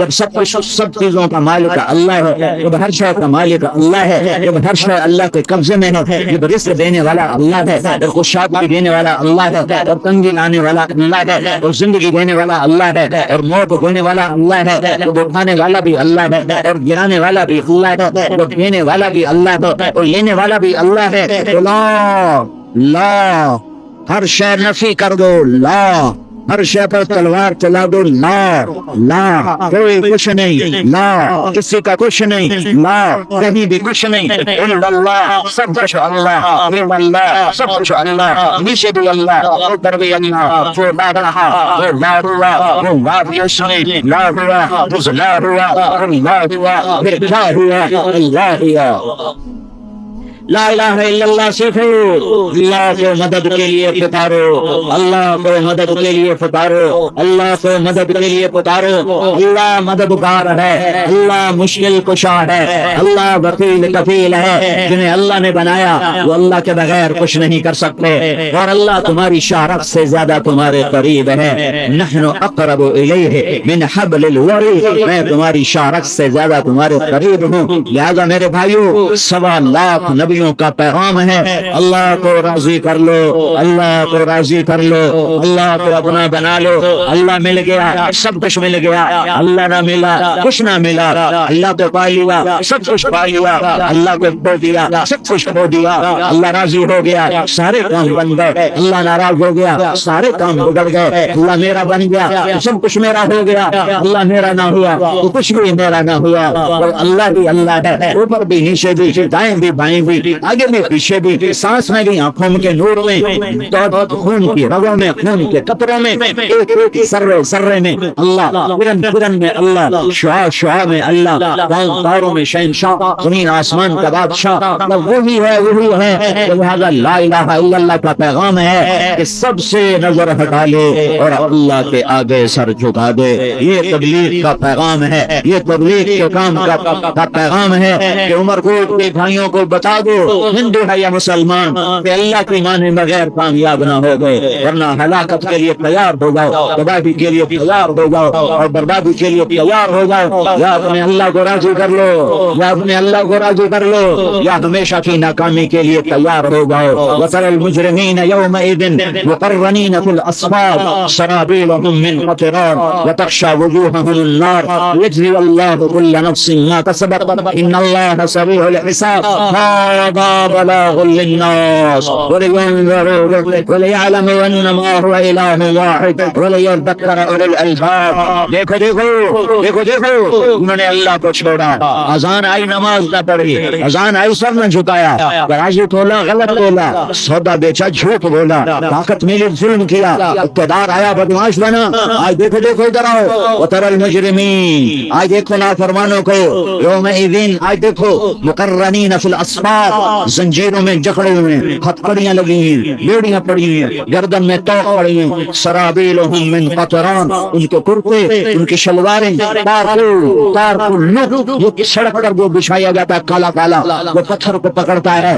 جب سب چیزوں کا مالک اللہ ہے، جب ہر شے کا مالک اللہ ہے، جب ہر شے اللہ کے قبضے میں ہے، جب رزق دینے والا اللہ ہے، اور خوشحالی دینے والا اللہ ہے، اور تنگی لانے والا اللہ ہے، اور زندگی دینے والا اللہ ہے، اور موت دینے والا اللہ ہے، اور اٹھانے والا بھی اللہ ہے، اور گرانے والا بھی اللہ ہے، اور دینے والا بھی اللہ ہے، اور لینے والا بھی اللہ ہے۔ لا لا، ہر شے نفی کر دو، لا، ہر شے پر تلوار چلا دو، لا لا، کوئی کچھ نہیں، لا کسی کا کچھ نہیں، لا کہیں بھی کچھ نہیں، الا اللہ، سب کچھ اللہ، الا اللہ، سب کچھ اللہ، نیچے بھی اللہ، اوپر بھی اللہ، وہ لا رہا، وہ لا ہوا، وہ لا بھی سنی، لا ہوا، اس لا ہوا، اللہ ہوا، پھر کیا ہوا، اللہ ہوا۔ لا الہ الا اللہ سیکھو، اللہ کو مدد کے لیے پکارو، اللہ کو مدد کے لیے پکارو، اللہ کو مدد کے لیے پکارو، اللہ مددگار ہے، اللہ مشکل کشا ہے، اللہ وکیل کفیل ہے، جنہیں اللہ نے بنایا وہ اللہ کے بغیر کچھ نہیں کر سکتے، اور اللہ تمہاری شارت سے زیادہ تمہارے قریب ہے۔ نحن اقرب الیہ من حبل الورید، میں تمہاری شارت سے زیادہ تمہارے قریب ہوں۔ لہذا میرے بھائیو، 1.25 لاکھ نبیوں کا پیغام ہے، اللہ کو راضی کر لو، اللہ کو راضی کر لو، اللہ کو اپنا بنا لو۔ اللہ مل گیا، سب کچھ مل گیا، اللہ نہ ملا کچھ نہ ملا، اللہ کو پا لیا، سب کچھ پا لیا، اللہ کو کھو دیا، سب کچھ کھو دیا، اللہ راضی ہو گیا، سارے کام بن گئے، اللہ ناراض ہو گیا، سارے کام بگڑ گئے، اللہ میرا بن گیا، سب کچھ میرا ہو گیا، اللہ میرا نہ ہوا تو کچھ بھی میرا نہ ہوا، اور اللہ بھی اللہ ہے، اوپر بھی نیچے بھی، دائیں بھی بائیں بھی، آگے میں پیچھے بھی، سانس میں بھی، آنکھوں کے نور میں، خون کی رگوں میں، خون کے قطروں میں، ایک ایک ذرے ذرے میں اللہ، کرن کرن میں اللہ، شعاع شعاع میں اللہ، تاروں میں شہنشاہ، زمین آسمان کا بادشاہ، وہی ہے وہی ہے۔ لہذا لا الہ الا اللہ کا پیغام ہے کہ سب سے نظر ہٹا لے اور اللہ کے آگے سر جھکا دے۔ یہ تبلیغ کا پیغام ہے، یہ تبلیغ کے کام کا پیغام ہے کہ عمر کوٹ کے بھائیوں کو بتا دو، ہندو ہے یا مسلمان، کہ اللہ کی مانے بغیر کامیاب نہ ہو گئے، ورنہ ہلاکت کے لیے تیار ہو جاؤ، تباہی کے لیے تیار ہو جاؤ، اور بربادی کے لیے تیار ہو جاؤ۔ یا اپنے اللہ کو راضی کر لو، یا اپنے اللہ کو راضی کر لو، یا ہمیشہ کی ناکامی کے لیے تیار ہو جاؤ۔ وَتَرَى الْمُجْرِمِينَ يَوْمَئِذٍ مُقَرَّنِينَ فِي الْأَصْفَادِ سَرَابِيلُهُم مِّن قَطِرَانٍ وَتَغْشَىٰ وُجُوهَهُمُ النَّارُ لِيَجْزِيَ اللَّهُ كُلَّ نَفْسٍ مَّا كَسَبَتْ إِنَّ اللَّهَ سَرِيعُ الْحِسَابِ۔ هَٰذَا بَلَاغٌ لِّلنَّاسِ وَلِيُنذِرُوا وَلِيَعْلَمُوا أَنَّمَا هُوَ إِلَٰهٌ وَاحِدٌ وَلِيَذَّكَّرَ أُولُو الْأَلْبَابِ۔ دیکھو دیکھو دیکھو دیکھو، انہوں نے اللہ کو چھوڑا، اذان آئی نماز نہ پڑھی، اذان آئی سر نہ جھکایا، راضی تولا غلط بولا، سودا بیچا جھوٹ بولا، طاقت ملی ظلم کیا، اقتدار آیا بدمعاش بنا۔ آج دیکھو دیکھو ادھر آؤ، وَتَرَى الْمُجْرِمِينَ، آج دیکھو نافرمانوں کو، یومئذ، آج دیکھو، مقرنین فی الاسفاد، زنجیروں میں جکڑے ہوئے، ہتھکڑیاں لگی ہیں، بیڑیاں پڑی ہیں، گردن میں توق پڑی ہیں، سرابیلہم من قطران، ان کے کرتے، ان کی شلواریں تارکل یہ سڑک پر وہ بچھایا جاتا ہے کالا کالا، وہ پتھر کو پکڑتا ہے،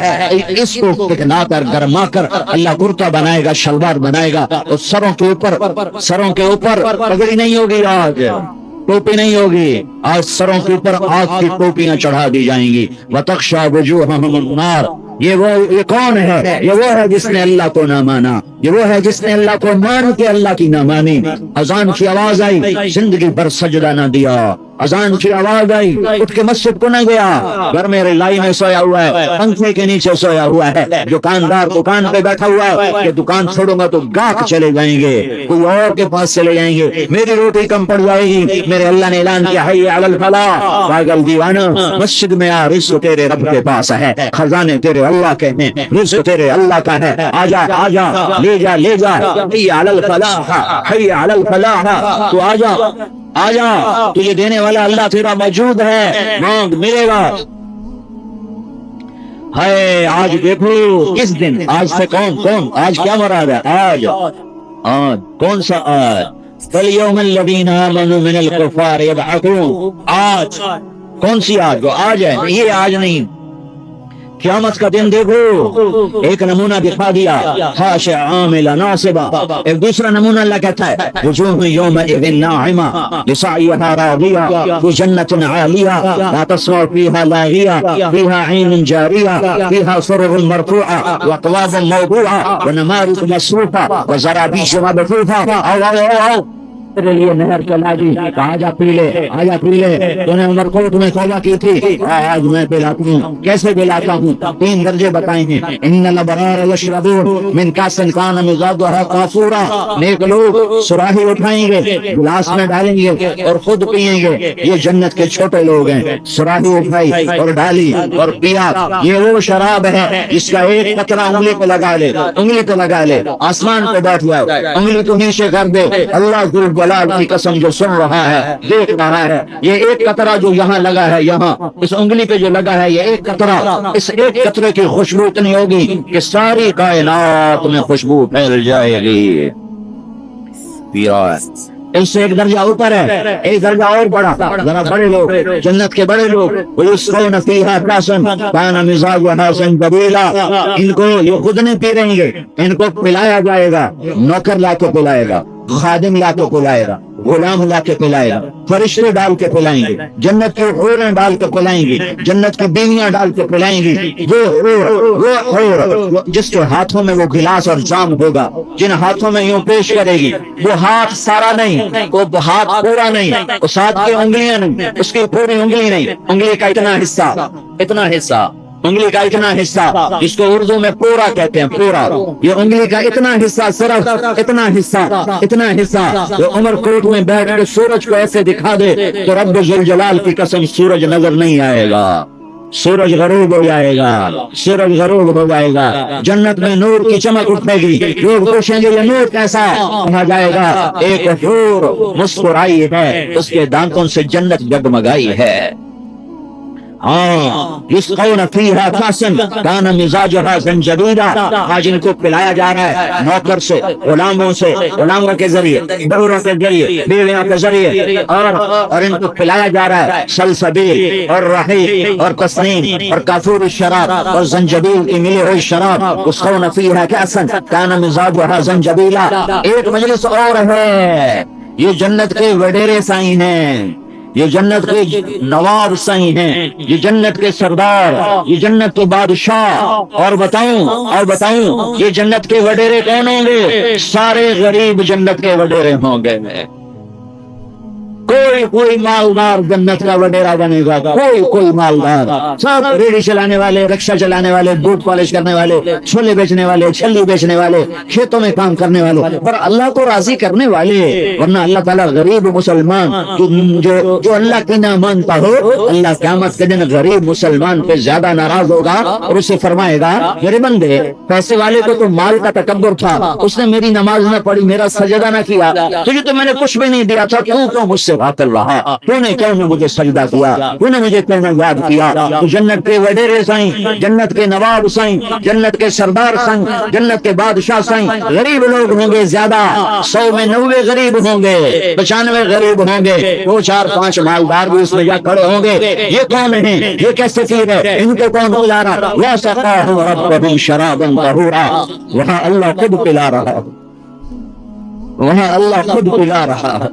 اس کو ٹکنا کر گرما کر اللہ کرتا بنائے گا، شلوار بنائے گا، اور سروں کے اوپر پگڑی نہیں ہوگی، آج ٹوپی نہیں ہوگی، آج سروں کے اوپر آگ کی ٹوپیاں چڑھا دی جائیں گی۔ وَتَغْشَىٰ وُجُوهَهُمُ النَّارُ، یہ کون ہے؟ یہ وہ ہے جس نے اللہ کو نہ مانا، یہ وہ ہے جس نے اللہ کو مان کے اللہ کی نہ مانی۔ اذان کی آواز آئی، زندگی پر سجدہ نہ دیا، اذان کی آواز آئی، اٹھ کے مسجد کو نہ گیا، گھر میں لائی میں سویا ہوا ہے، پنکھے کے نیچے سویا ہوا ہے، دکاندار دکان پہ بیٹھا ہوا ہے کہ دکان چھوڑوں گا تو گاہک چلے جائیں گے، کوئی اور کے پاس چلے جائیں گے، میری روٹی کم پڑ جائے گی۔ میرے اللہ نے اعلان کیا، حی علی الفلاح، پاگل دیوانہ مسجد میں آ، رزق تیرے رب کے پاس ہے، خزانے تیرے اللہ کے ہیں، رزق تیرے اللہ کا ہے، آجا آجا، لے جا لے جا، حی علی الفلاح، حی علی الفلاح، تو آجا آجا، تجھے دینے والا اللہ تیرا موجود ہے، مانگ ملے گا۔ ہے آج دیکھو کس دن، آج سے کون آج کیا مراد ہے؟ آج کون سا آج؟ فَالْيَوْمَ الَّذِينَ آمَنُوا مِنَ الْكُفَّارِ يَضْحَكُونَ، آج کون سی آج؟ وہ آج ہے، یہ آج نہیں قیامت کا دن دیکھو، ایک نمونہ دکھا دیا، خاشع عامل ناصبہ۔ ایک دوسرا نمونہ اللہ کہتا ہے وجوہ یومئذ ناعمہ لسعیہا راضیہ فی جنت عالیہ لا تسمع فیہا لاغیہ فیہا عین جاریہ فیہا سرر مرفوعہ واکواب موضوعہ ونمارق مصفوفہ وزرابیش مبثوثہ۔ آؤ تیرے لیے نہر چلا دی، آجا پی لے، آجا پی لے، تو نے عمر کوٹ میں توبہ کی تھی، آج میں پلاتا ہوں۔ کیسے پلاتا ہوں؟ 3 درجے بتائیں ہیں۔ ان الابرار یشربون من کاس کان مزاجها کافورا، نیک لوگ سراہی اٹھائیں گے، گلاس میں ڈالیں گے اور خود پیئیں گے۔ یہ جنت کے چھوٹے لوگ ہیں، سراہی اٹھائی اور ڈالی اور پیا۔ یہ وہ شراب ہے جس کا ایک قطرہ انگلی پہ لگا لے، انگلی پہ لگا لے، آسمان پہ بیٹھ جائے، انگلی تو نیچے کر دے، اللہ ذو جلال کی قسم جو سن رہا ہے، دیکھ رہا ہے، یہ ایک قطرہ جو یہاں لگا ہے، یہاں اس انگلی پہ جو لگا ہے، یہ ایک قطرہ، اس ایک قطرے کی خوشبو اتنی ہوگی کہ ساری کائنات میں خوشبو پھیل جائے گی۔ اس سے ایک درجہ اوپر ہے، ایک درجہ اور بڑا، ذرا بڑے لوگ، جنت کے بڑے لوگ، وَيُسْقَوْنَ فِيهَا كَأْسًا كَانَ مِزَاجُهَا زَنجَبِيلًا۔ ان کو یہ خود نہیں پی رہیں گے، ان کو پلایا جائے گا، نوکر لا کے پلائے گا، خادم لا کے پلائے گا، غلام لا کے پلائے گا، فرشتے ڈال کے پلائیں گے، جنت کی حوریں ڈال کے پلائیں گی، جنت کی بیویاں ڈال کے پلائیں گی۔ وہ حور جس کے ہاتھوں میں وہ گلاس اور جام ہوگا، جن ہاتھوں میں یوں پیش کرے گی، وہ ہاتھ سارا نہیں، وہ ہاتھ پورا نہیں، اس ہاتھ کی انگلیاں نہیں، اس کی پوری انگلی نہیں، انگلی کا اتنا حصہ، اتنا حصہ، انگلی کا اتنا حصہ، اس کو اردو میں پورا کہتے ہیں، پورا۔ یہ انگلی کا اتنا حصہ، صرف اتنا حصہ، اتنا حصہ جو عمر کوٹ میں بیٹھ کے سورج کو ایسے دکھا دے تو رب ذوالجلال کی قسم سورج نظر نہیں آئے گا، سورج غروب ہو جائے گا، سورج غروب ہو جائے گا، جنت میں نور کی چمک اٹھے گی، لوگ پوچھیں گے یہ نور کیسا؟ کہا جائے گا ایک حور مسکرائی ہے، اس کے دانتوں سے جنت جگمگائی ہے۔ یسقون فیہا کاسن کان مزاجہا زنجبیلا۔ آج ان کو پلایا جا رہا ہے نوکر سے، غلاموں سے، غلاموں کے ذریعے، بہوروں کے ذریعے، بیویوں کے ذریعے، اور ان کو پلایا جا رہا ہے سلسبیل اور رحیق اور تسنیم اور کافور الشراب اور زنجبیل کی ملی ہوئی شراب۔ یسقون فیہا کاسن کان مزاجہا زنجبیلا۔ ایک مجلس اور ہے، یہ جنت کے وڈیرے سائیں ہیں، یہ جنت کے نواب سائیں ہیں، یہ جنت کے سردار، یہ جنت کے بادشاہ۔ اور بتاؤں یہ جنت کے وڈیرے کون ہوں گے؟ سارے غریب جنت کے وڈیرے ہوں گے۔ کوئی مالدار جنت کا وڈیرا بنے گا، کوئی مالدار، سب ریڑھی چلانے والے، رکشہ چلانے والے، بوٹ پالش کرنے والے، چھولے بیچنے والے، چھلی بیچنے والے، کھیتوں میں کام کرنے والے، پر اللہ کو راضی کرنے والے۔ ورنہ اللہ تعالیٰ غریب مسلمان جو اللہ کی نہ مانتا ہو، اللہ قیامت کے دن غریب مسلمان پہ زیادہ ناراض ہوگا اور اسے فرمائے گا میرے بندے، پیسے والے کو تو مال کا تکبر تھا، اس نے میری نماز نہ پڑھی، میرا سجدہ نہ کیا، تجھے تو میں نے کچھ بھی نہیں دیا تھا، کیوں مجھ سے غافل رہا؟ کیوں نے مجھے سجدہ کیا؟ کیوں نے مجھے یاد کیا؟ تو جنت کے وڈیرے سائیں، جنت کے نواب سائیں، جنت کے سردار سائیں، جنت کے بادشاہ سائیں، غریب لوگ ہوں گے زیادہ، 100 میں 90 غریب ہوں گے، 95 غریب ہوں گے، 2 4 5 مالدار بھی اس میں جا کھڑے ہوں گے۔ یہ کون ہیں؟ یہ کیسے چیز ہے؟ ان کو کون پلا رہا؟ وَسَقَاهُمْ رَبُّهُمْ شَرَابًا طَهُورًا۔ وہاں اللہ خود پلا رہا ہے، وہاں اللہ خود پلا رہا ہے۔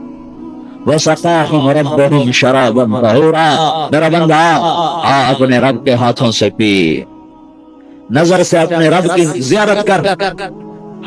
وَسَقَاهُمْ رَبُّهُمْ شَرَابًا طَهُورًا۔ میرا بندہ اپنے رب کے ہاتھوں سے پی، نظر سے اپنے رب کی زیارت کر،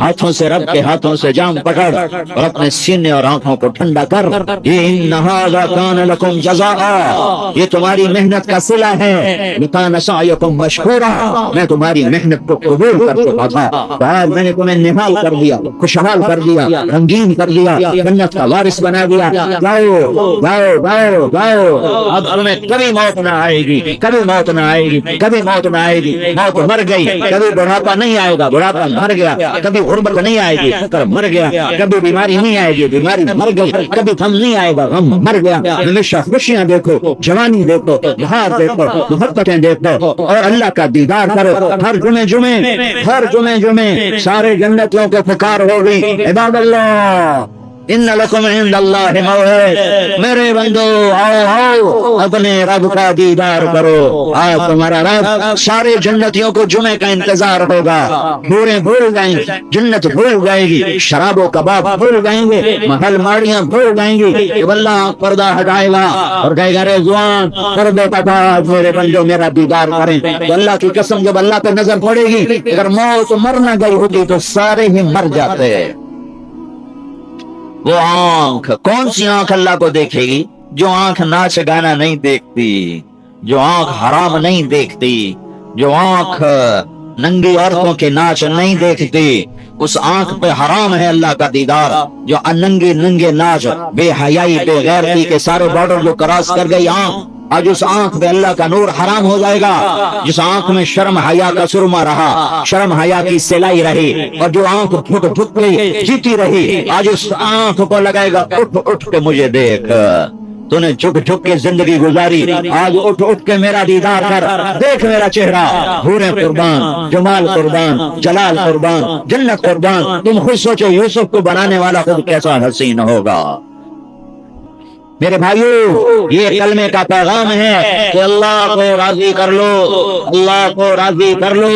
ہاتھوں سے رب کے ہاتھوں سے جام پکڑ اور اپنے سینے اور آنکھوں کو ٹھنڈا کر۔ إِنَّ هَذَا كَانَ لَكُمْ جَزَاءً، یہ تمہاری محنت کا صلہ ہے۔ وَكَانَ سَعْيُكُمْ مَشْكُورًا، میں تمہاری محنت کو قبول کر چکا تھا، بعد میں نے تمہیں نہال کر دیا، خوشحال کر دیا، رنگین کر دیا، جنت کا وارث بنا دیا۔ گاؤ گاؤ گاؤ گاؤ، اب تمہیں کبھی موت نہ آئے گی، کبھی موت نہ آئے گی، کبھی موت نہ آئے گی۔ موت مر گئی، کبھی بڑھاپا نہیں آئے گا، بڑھاپا مر گیا، کبھی غربت نہیں آئے گی، فقر مر گیا، کبھی بیماری نہیں آئے گی، بیماری مر گئی، کبھی غم نہیں آئے گا، غم مر گیا۔ ہمیشہ خوشیاں دیکھو، جوانی دیکھو، بہار دیکھو، محبتیں دیکھو اور اللہ کا دیدار کرو۔ ہر جمعے سارے جنتیوں کے پکار ہوگی، عباد اللہ ان لکم عند اللہ موعد، میرے بندو آؤ آؤ اپنے رب کا دیدار کرو. آج تمہارا رب سارے جنتیوں کو جمعے کا انتظار ہوگا. بورے بھول جائیں گے، جنت بھول جائے گی، شراب و کباب بھول جائیں گے، محل ماڑیاں بھول جائیں گی. جب اللہ پردہ ہٹائے گا اور کہے گا رضوان پردے کا تاج میرے بندو میرا دیدار کریں، تو اللہ کی قسم جب اللہ پہ نظر پڑے گی، اگر موت مر نہ گئی ہوتی تو سارے ہی مر جاتے. وہ آنکھ، کون سی آنکھ اللہ کو دیکھے گی؟ جو آنکھ ناچ گانا نہیں دیکھتی، جو آنکھ حرام نہیں دیکھتی، جو آنکھ ننگی عورتوں کے ناچ نہیں دیکھتی، اس آنکھ پہ حرام ہے اللہ کا دیدار. جو ننگے ناچ، بے حیائی، بے غیرتی کے سارے بارڈر جو کراس کر گئی آنکھ، آج اس آنکھ پہ اللہ کا نور حرام ہو جائے گا. جس آنکھ میں شرم حیا کا سرما رہا، شرم حیا کی سلائی رہی، اور جو آنکھ جھک جھک کے جیتی رہی، آج اس آنکھ کو لگائے گا اٹھ اٹھ کے مجھے دیکھ. تو نے جھک جھک کے زندگی گزاری، آج اٹھ اٹھ کے میرا دیدار کر، دیکھ میرا چہرہ. حوریں قربان، جمال قربان، جلال قربان، جنت قربان. تم خود سوچو یوسف کو بنانے والا خود کیسا حسین ہوگا. میرے بھائیو، یہ کلمے کا پیغام ہے کہ اللہ کو راضی کر لو، اللہ کو راضی کر لو،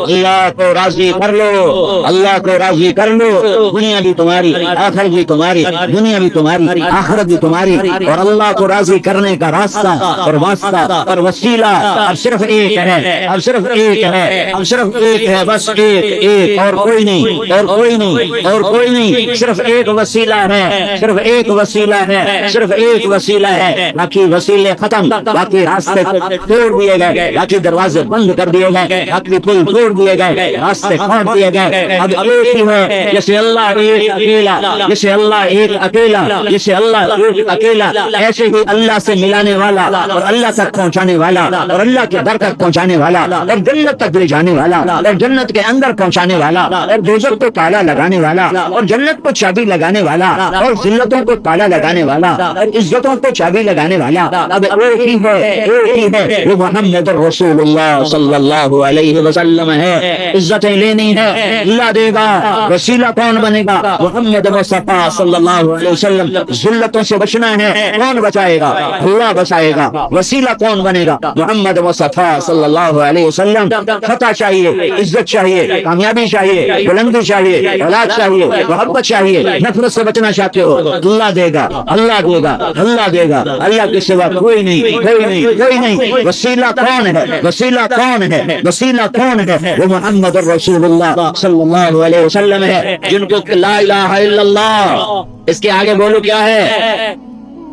اللہ کو راضی کر لو، اللہ کو راضی کر لو. دنیا بھی تمہاری، آخرت بھی تمہاری، دنیا بھی تمہاری، آخرت بھی تمہاری. اور اللہ کو راضی کرنے کا راستہ اور واسطہ اور وسیلہ اب صرف ایک ہے، اب صرف ایک ہے، اب صرف ایک ہے، بس ایک، اور کوئی نہیں، اور کوئی نہیں، اور کوئی نہیں. صرف ایک وسیلہ ہے، صرف ایک وسیلہ ہے، صرف ایک وسیلہ ہے. باقی وسیلے ختم، باقی راستے توڑ دیے گئے، باقی دروازے بند کر دیے گئے، باقی پل توڑ دیے گئے، راستے کاٹ دیے گئے. اب ایک ہی ہے، جیسے اللہ ایک اکیلا، جیسے اللہ ایک اکیلا، جیسے اللہ ایک اکیلا، ایسے ہی اللہ سے ملانے والا اور اللہ تک پہنچانے والا اور اللہ کے در تک پہنچانے والا اور جنت تک لے جانے والا اور جنت کے اندر پہنچانے والا اور دوزخ کو تالا لگانے والا اور جنت کو چابی لگانے والا اور ذلتوں کو تالا لگانے والا اور عزتوں کو چابی لگانے والا اب ایک ہی ہے، ایک ہی ہے، وہ محمد رسول اللہ صلی اللہ علیہ وسلم ہے. عزتیں لینی ہے، اللہ دے گا. وسیلہ کون بنے گا؟ محمد مصطفیٰ صلی اللہ علیہ وسلم. ذلتوں سے بچنا ہے، کون بچائے گا؟ اللہ بچائے گا. وسیلہ کون بنے گا؟ محمد مصطفیٰ صلی اللہ علیہ وسلم. فتح چاہیے، عزت چاہیے، کامیابی چاہیے، بلندی چاہیے، اولاد چاہیے، محبت چاہیے، نفرت سے بچنا چاہتے ہو، اللہ دے گا، اللہ دے گا، اللہ دے گا. اللہ کے سوا کوئی نہیں، کوئی نہیں، کوئی نہیں. وسیلہ کون ہے؟ وسیلہ کون ہے؟ وسیلہ کون ہے؟ وہ محمد رسول اللہ صلی اللہ علیہ وسلم ہے، جن کو لا الہ الا اللہ، اس کے آگے بولو کیا ہے؟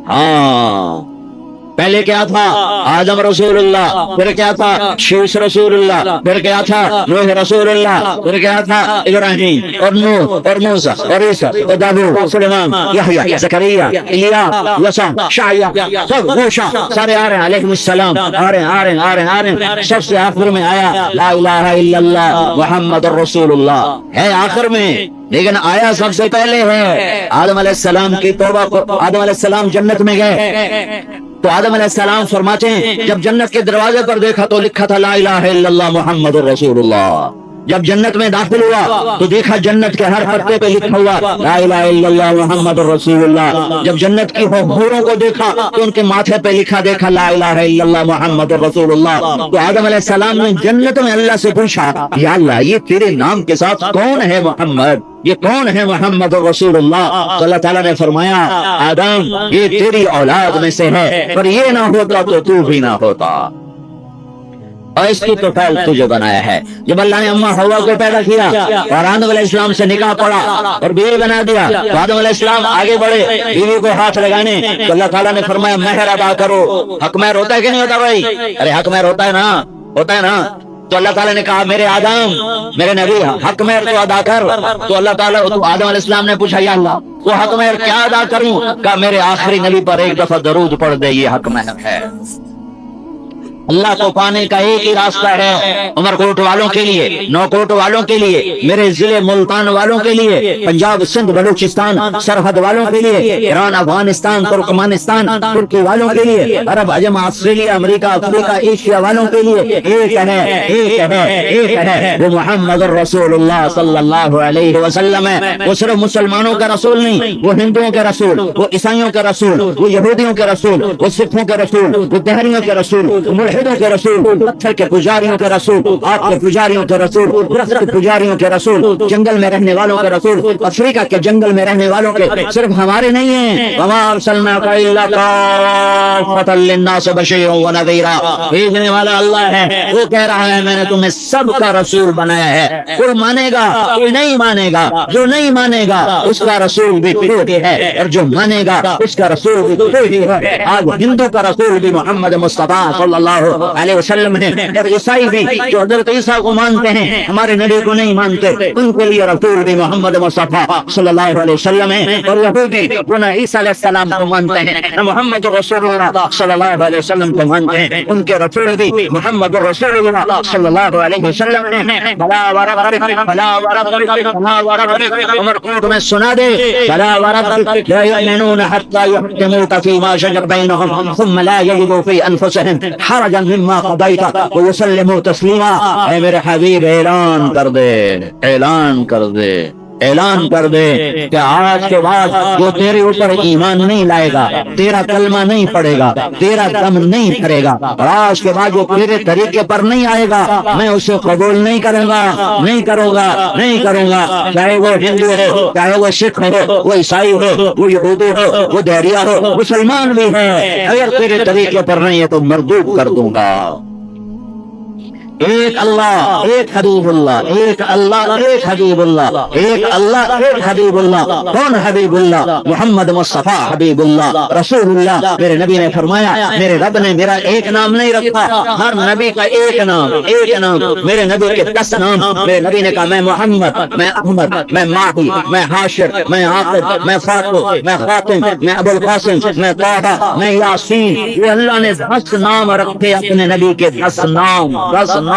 ہاں، پہلے کیا تھا؟ آدم رسول اللہ، پھر کیا تھا؟ شیش رسول اللہ، پھر کیا تھا؟ نوح رسول اللہ، پھر کیا تھا؟ ابراہیم اور نوح اور موسیٰ اور عیسیٰ اور داؤد، سلیمان، یحییٰ، زکریا، الیاس، یسوع، شعیب، سب موسیٰ سارے آ رہے ہیں علیہ السلام، آ رہے ہیں، آ رہے ہیں، آ رہے ہیں، آ رہے ہیں. سب سے آخر میں آیا لا الہ الا اللہ محمد رسول اللہ ہے آخر میں، لیکن آیا سب سے پہلے ہے. آدم علیہ السلام کی توبہ کو، آدم علیہ السلام جنت میں گئے تو آدم علیہ السلام فرماتے ہیں جب جنت کے دروازے پر دیکھا تو لکھا تھا لا الہ الا اللہ محمد رسول اللہ. جب جنت میں داخل ہوا تو دیکھا جنت کے ہر پتے پہ لکھا ہوا لا الہ الا اللہ محمد رسول اللہ. جب جنت کی حوروں کو دیکھا تو ان کے ماتھے پہ لکھا دیکھا لا الہ الا اللہ محمد رسول اللہ. تو آدم علیہ السلام نے جنت میں اللہ سے پوچھا یا اللہ یہ تیرے نام کے ساتھ کون ہے محمد، یہ کون ہے محمد رسول اللہ؟ تو اللہ تعالیٰ نے فرمایا آدم یہ تیری اولاد میں سے ہے، پر یہ نہ ہوتا تو تو بھی نہ ہوتا، اور اس کی تو پہل تجھے بنایا ہے. جب اللہ نے اماں حوا کو پیدا کیا اور آدم علیہ السلام سے نکاح پڑا اور بیوی بنا دیا تو آدم علیہ السلام آگے بڑھے بیوی کو ہاتھ لگانے تو اللہ تعالیٰ نے فرمایا مہر ادا کرو. حق مہر ہوتا ہے کہ نہیں ہوتا بھائی؟ ارے حق مہر ہوتا ہے نا، ہوتا ہے نا. تو اللہ تعالیٰ نے کہا میرے آدم، میرے نبی حق مہر تو ادا کر. تو اللہ تعالیٰ تو آدم علیہ السلام نے پوچھا یا اللہ وہ حق مہر کیا ادا کروں؟ کہا میرے آخری نبی پر ایک دفعہ درود پڑھ دے، یہ حق مہر ہے. اللہ کو پانے کا ایک ہی راستہ ہے، عمر کوٹ والوں کے لیے، نوکوٹ والوں کے لیے، میرے ضلع ملتان والوں کے لیے، پنجاب سندھ بلوچستان سرحد والوں کے لیے، ایران افغانستان ترکمانستان ترکی والوں کے لیے، عرب عجم آسٹریلیا امریکہ افریقہ ایشیا والوں کے لیے ایک ہے وہ محمد الرسول اللہ صلی اللہ علیہ وسلم ہے۔ وہ صرف مسلمانوں کا رسول نہیں، وہ ہندوؤں کے رسول، وہ عیسائیوں کے رسول، وہ یہودیوں کے رسول، وہ سکھوں کے رسول، وہ دہریوں کے رسول، وہ ملحدوں کے رسول، پتھر کے پجاریوں کے رسول، آگ کے پجاریوں کے رسول، درخت کے پجاریوں کے رسول، جنگل میں رہنے والوں کے رسول، افریقہ کے جنگل میں رہنے والوں کے صرف ہمارے نہیں ہیں۔ وما ارسلناک الا کافۃ للناس بشیرا ونذیرا، بھیجنے والا اللہ ہے، وہ کہہ رہا ہے میں نے تمہیں سب کا رسول بنایا ہے۔ کوئی مانے گا کوئی نہیں مانے گا، جو نہیں مانے گا اس کا رسول بھی کوئی ہے، اور جو مانے گا اس کا رسول بھی کوئی ہے۔ آج ہندو کا رسول بھی محمد مصطفیٰ صلی اللہ علیہ وسلم ہے، اور عیسائی بھی جو حضرت عیسیٰ کو مانتے ہیں ہمارے نبی کو نہیں مانتے، ان کے لیے رسول بھی محمد مصطفیٰ صلی اللہ علیہ وسلم ہے۔ اور یہودی جو نہ عیسیٰ علیہ السلام کو مانتے ہیں نہ محمد رسول اللہ صلی اللہ علیہ وسلم کو مانتے ہیں، ان کے رسول بھی محمد رسول اللہ صلی اللہ علیہ وسلم نے بلا وربک عمر کوٹ میں سنا دے، بلا وربک لا یؤمنون حتی یحکموک فیما شجر بینہم ثم لا یجدوا فی انفسہم حرجا مما قضیت ویسلموا تسلیما۔ اے میرے حبیب اعلان کر دے، اعلان کر دے، اعلان کر دے کہ آج کے بعد جو تیرے اوپر ایمان نہیں لائے گا، تیرا کلمہ نہیں پڑے گا، تیرا دم نہیں کرے گا، اور آج کے بعد جو تیرے طریقے پر نہیں آئے گا میں اسے قبول نہیں کروں گا، نہیں کروں گا، نہیں کروں گا، چاہے وہ ہندو ہو، چاہے وہ سکھ ہو، وہ عیسائی ہو، وہ یہودی ہو، وہ دہریہ ہو، مسلمان بھی ہے، اگر تیرے طریقے پر نہیں ہے تو مردود کر دوں گا۔ ایک اللہ، ایک حبیب اللہ، ایک اللہ، ایک حبیب اللہ، ایک اللہ، ایک حبیب اللہ۔ کون حبیب اللہ؟ محمد مصطفیٰ حبیب اللہ رسول اللہ۔ میرے نبی نے فرمایا میرے رب نے میرا ایک نام نہیں رکھا، ہر نبی کا ایک نام، ایک نام۔ میرے نبی کے 10 نام۔ میرے نبی نے کہا میں محمد، میں احمد، میں ماہی، میں حاشر، میں عاقب، میں فاطمہ، میں خاتم، میں ابو القاسم، میں طه، میں یاسین۔ یہ اللہ نے 10 نام رکھے اپنے نبی کے، 10 نام، 10 نام۔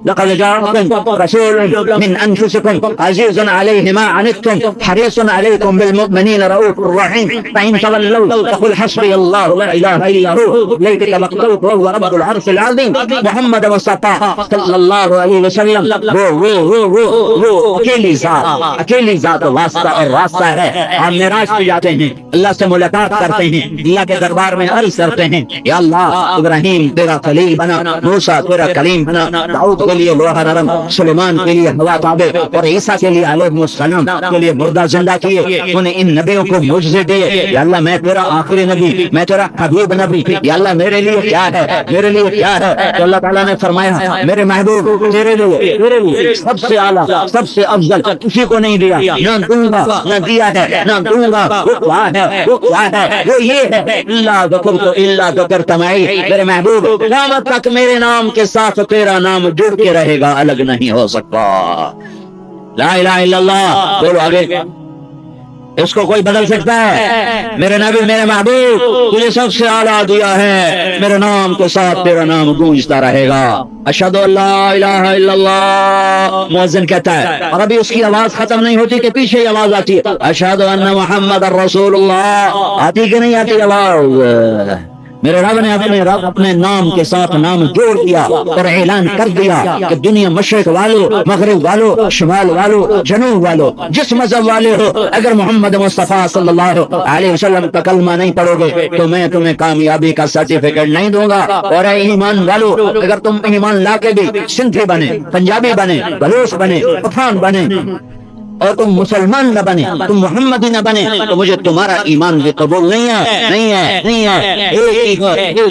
لقد جاءكم رسول من انفسكم عزيز عليه ما عنتم حريص عليكم بالمؤمنين رؤوف رحيم فإن تولوا فقل حسبي الله لا إله إلا هو إليه توكلت وهو رب العرش العظيم۔ محمد مصطفیٰ صلی اللہ علیہ وسلم وہ اکیلی ذات واسطہ اور راستہ ہے۔ آپ معراج پہ جاتے ہیں، اللہ سے ملاقات کرتے ہیں، اللہ کے دربار میں عرض کرتے ہیں یا اللہ ابراہیم تیرا خلیل بنا، موسیٰ تیرا کلیم بنا، داؤد کے لیے لوہا نرم، سلیمان کے لیے ہوا تابع، اور عیسیٰ کے لیے علیہ السلام کے لیے مردہ زندہ کیے۔ تو نے ان نبیوں کو معجزے دیے، یا اللہ میں تیرا آخری نبی، میں تیرا حبیب نبی، یا اللہ میرے لیے کیا ہے، میرے لیے کیا ہے؟ تو اللہ تعالیٰ نے فرمایا میرے محبوب تیرے لیے سب سے اعلیٰ، سب سے افضل کسی کو نہیں دیا، نہ دوں گا، نہ دیا ہے، نہ دوں گا۔ وہ کیا ہے؟ وہ کیا ہے؟ وہ یہ ہے اللہ ذکرت الا ذکرت معی۔ میرے محبوب قیامت تک میرے نام کے ساتھ تیرا نام جڑ کے رہے گا، الگ نہیں ہو سکتا۔ لا الہ الا اللہ بولو آگے، اس کو کوئی بدل سکتا ہے؟ میرے نبی میرے محبوب تجھے سب سے اعلیٰ دیا ہے، میرے نام کے ساتھ تیرا نام گونجتا رہے گا۔ اشہد ان لا الہ الا اللہ، مؤذن کہتا ہے، اور ابھی اس کی آواز ختم نہیں ہوتی کہ پیچھے آواز آتی ہے اشہد ان محمد الرسول اللہ۔ آتی کہ نہیں آتی آواز؟ میرے رب نے اپنے نام کے ساتھ نام جوڑ دیا اور اعلان کر دیا کہ دنیا مشرق والو، مغرب والو، شمال والو، جنوب والو، جس مذہب والے ہو، اگر محمد مصطفیٰ صلی اللہ علیہ وسلم کا کلمہ نہیں پڑھو گے تو میں تمہیں کامیابی کا سرٹیفکیٹ نہیں دوں گا۔ اور اے ایمان والو، اگر تم ایمان لا کے بھی سندھی بنے، پنجابی بنے، بلوچ بنے، پٹھان بنے اور تم مسلمان نہ بنے، تم محمدی نہ بنے تو مجھے تمہارا ایمان بھی قبول نہیں ہے، نہیں ہے، نہیں ہے۔ ایک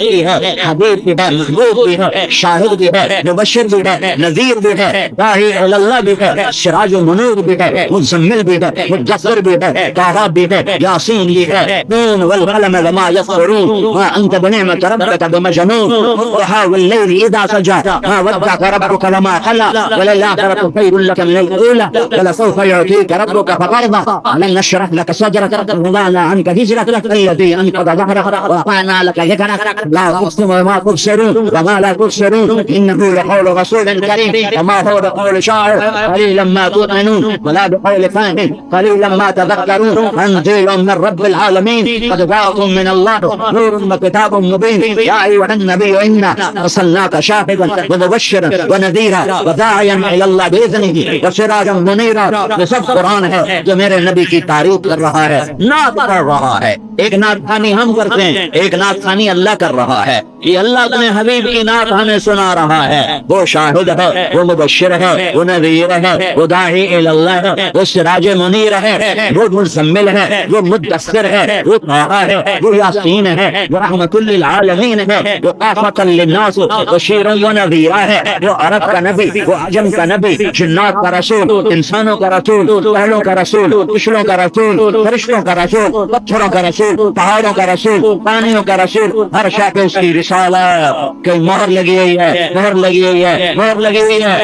ہی ہے، حبیب بھی ہے، محبوب بھی ہے، شاہد بھی ہے، مبشر بھی ہے، نذیر بھی ہے، داعی الی اللہ بھی ہے، سراج و منور بھی ہے، مزمل بھی ہے، مدثر بھی ہے، طه بھی ہے، یاسین بھی ہے، نون والقلم وما یسطرون ما انت بنعمة ربك بمجنون والضحى والليل اذا سجى ما ودعك ربك وما قلى وللآخرة خير لك من الأولى ولسوف يعطيك ربك فترضى ألم نشرح لك صدرك ووضعنا عنك وزرك الذي أنقض ظهرك ورفعنا لك ذكرك لا أقسم بما تبصرون وما لا تبصرون إنه لقول رسول كريم وما هو بقول شاعر قليلا ما تؤمنون ولا بقول فاهم قليلا ما تذكرون تنزيل من رب العالمين قد جاءكم من الله نور وكتاب مبين يا أيها النبي إنا أرسلناك شاهدا ومبشرا ونذيرا وداعيا إلى الله بإذنه وسراجا منيرا. یہ سب قرآن ہے جو میرے نبی کی تعریف کر رہا ہے، نعت پڑھ رہا ہے. ایک نعت خوانی ہم کرتے ہیں، ایک نعت خوانی اللہ کر رہا ہے. یہ اللہ اپنے حبیب کی نعت ہمیں سنا رہا ہے. وہ شاہد ہے، وہ مبشر ہے، وہ نذیر ہے، وہ داعی الی اللہ ہے، وہ سراج منیر ہے، وہ مزمل ہے، وہ مدثر ہے، وہ طٰہٰ ہے، وہ یاسین ہے، وہ رحمت للعالمین ہے، وہ کافۃ للناس بشیر و نذیر ہے، وہ عرب کا نبی، وہ عجم کا نبی، جنات کا رسول، انسانوں کا رسول، پہلوں کا رسول، پچھلوں کا رسول، فرشتوں کا رسول، پتھروں کا رسول، پہاڑوں کا رسول، پانیوں کا رسول، ہر شے پہ اس کی رسالت کی مہر لگی ہوئی ہے، مہر لگی ہوئی ہے، مہر لگی ہوئی ہے.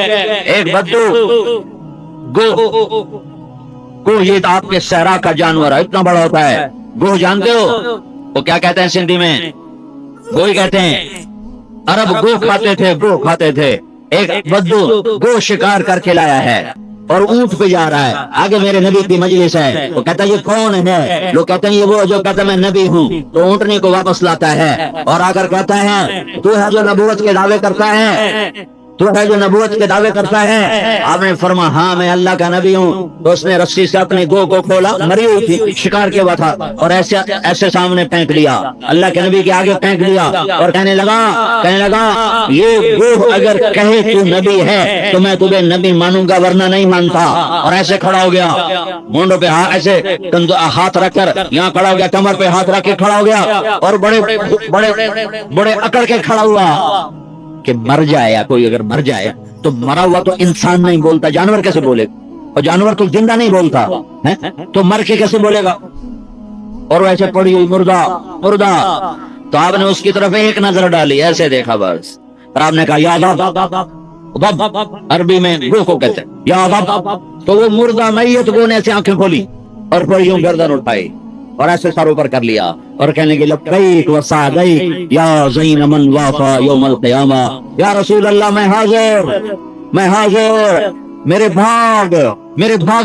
ایک بدو گو یہ آپ کے صحرا کا جانور ہے، اتنا بڑا ہوتا ہے. گو جانتے ہو وہ کیا کہتے ہیں سندھی میں؟ گو ہی کہتے ہیں. عرب گو کھاتے تھے، گو کھاتے تھے. ایک بدو گو شکار کر کے لایا ہے اور اونٹ پہ جا رہا ہے. آگے میرے نبی کی مجلس ہے. وہ کہتا ہے یہ کون ہے؟ لوگ کہتے ہیں یہ وہ جو کہتا ہے میں نبی ہوں. تو اونٹنی کو واپس لاتا ہے اور آ کر کہتا ہے تو ہے جو نبوت کے دعوے کرتا ہے، تو ہے جو نبوت کے دعوے کرتا ہے. آپ نے فرمایا ہاں میں اللہ کا نبی ہوں. تو اس نے رسی سے اپنے گو کو کھولا، مری ہوئی تھی، شکار کیا ہوا تھا، اور ایسے ایسے سامنے پھینک لیا، اللہ کے نبی کے آگے پھینک لیا اور کہنے لگا یہ گو اگر کہے تو نبی ہے تو میں تمہیں نبی مانوں گا ورنہ نہیں مانتا. اور ایسے کھڑا ہو گیا، مونڈوں پہ ایسے ہاتھ رکھ کر یہاں کھڑا ہو گیا، کمر پہ ہاتھ رکھ کے کھڑا ہو گیا اور بڑے بڑے بڑے اکڑ کے کھڑا ہوا کہ مر جائے یا کوئی اگر مر جائے تو مرا ہوا تو انسان نہیں بولتا، جانور کیسے بولے؟ اور جانور تو زندہ نہیں بولتا ہے تو مر کے کیسے بولے گا؟ اور ویسے پڑی ہوئی مردہ مردہ. تو آپ نے اس کی طرف ایک نظر ڈالی، ایسے دیکھا بس، اور آپ نے کہا یا باب، عربی میں گو کو کہتے ہیں یا باب. تو وہ مردہ میت گو نے ایسے آنکھیں کھولی اور پڑی ہوں گردن اٹھائی اور ایسے سر اوپر کر لیا اور کہنے کے لبیک و سعدیک یا زین من وافا یوم القیامہ. یا رسول اللہ میں حاضر، میں حاضر. میرے بھاگ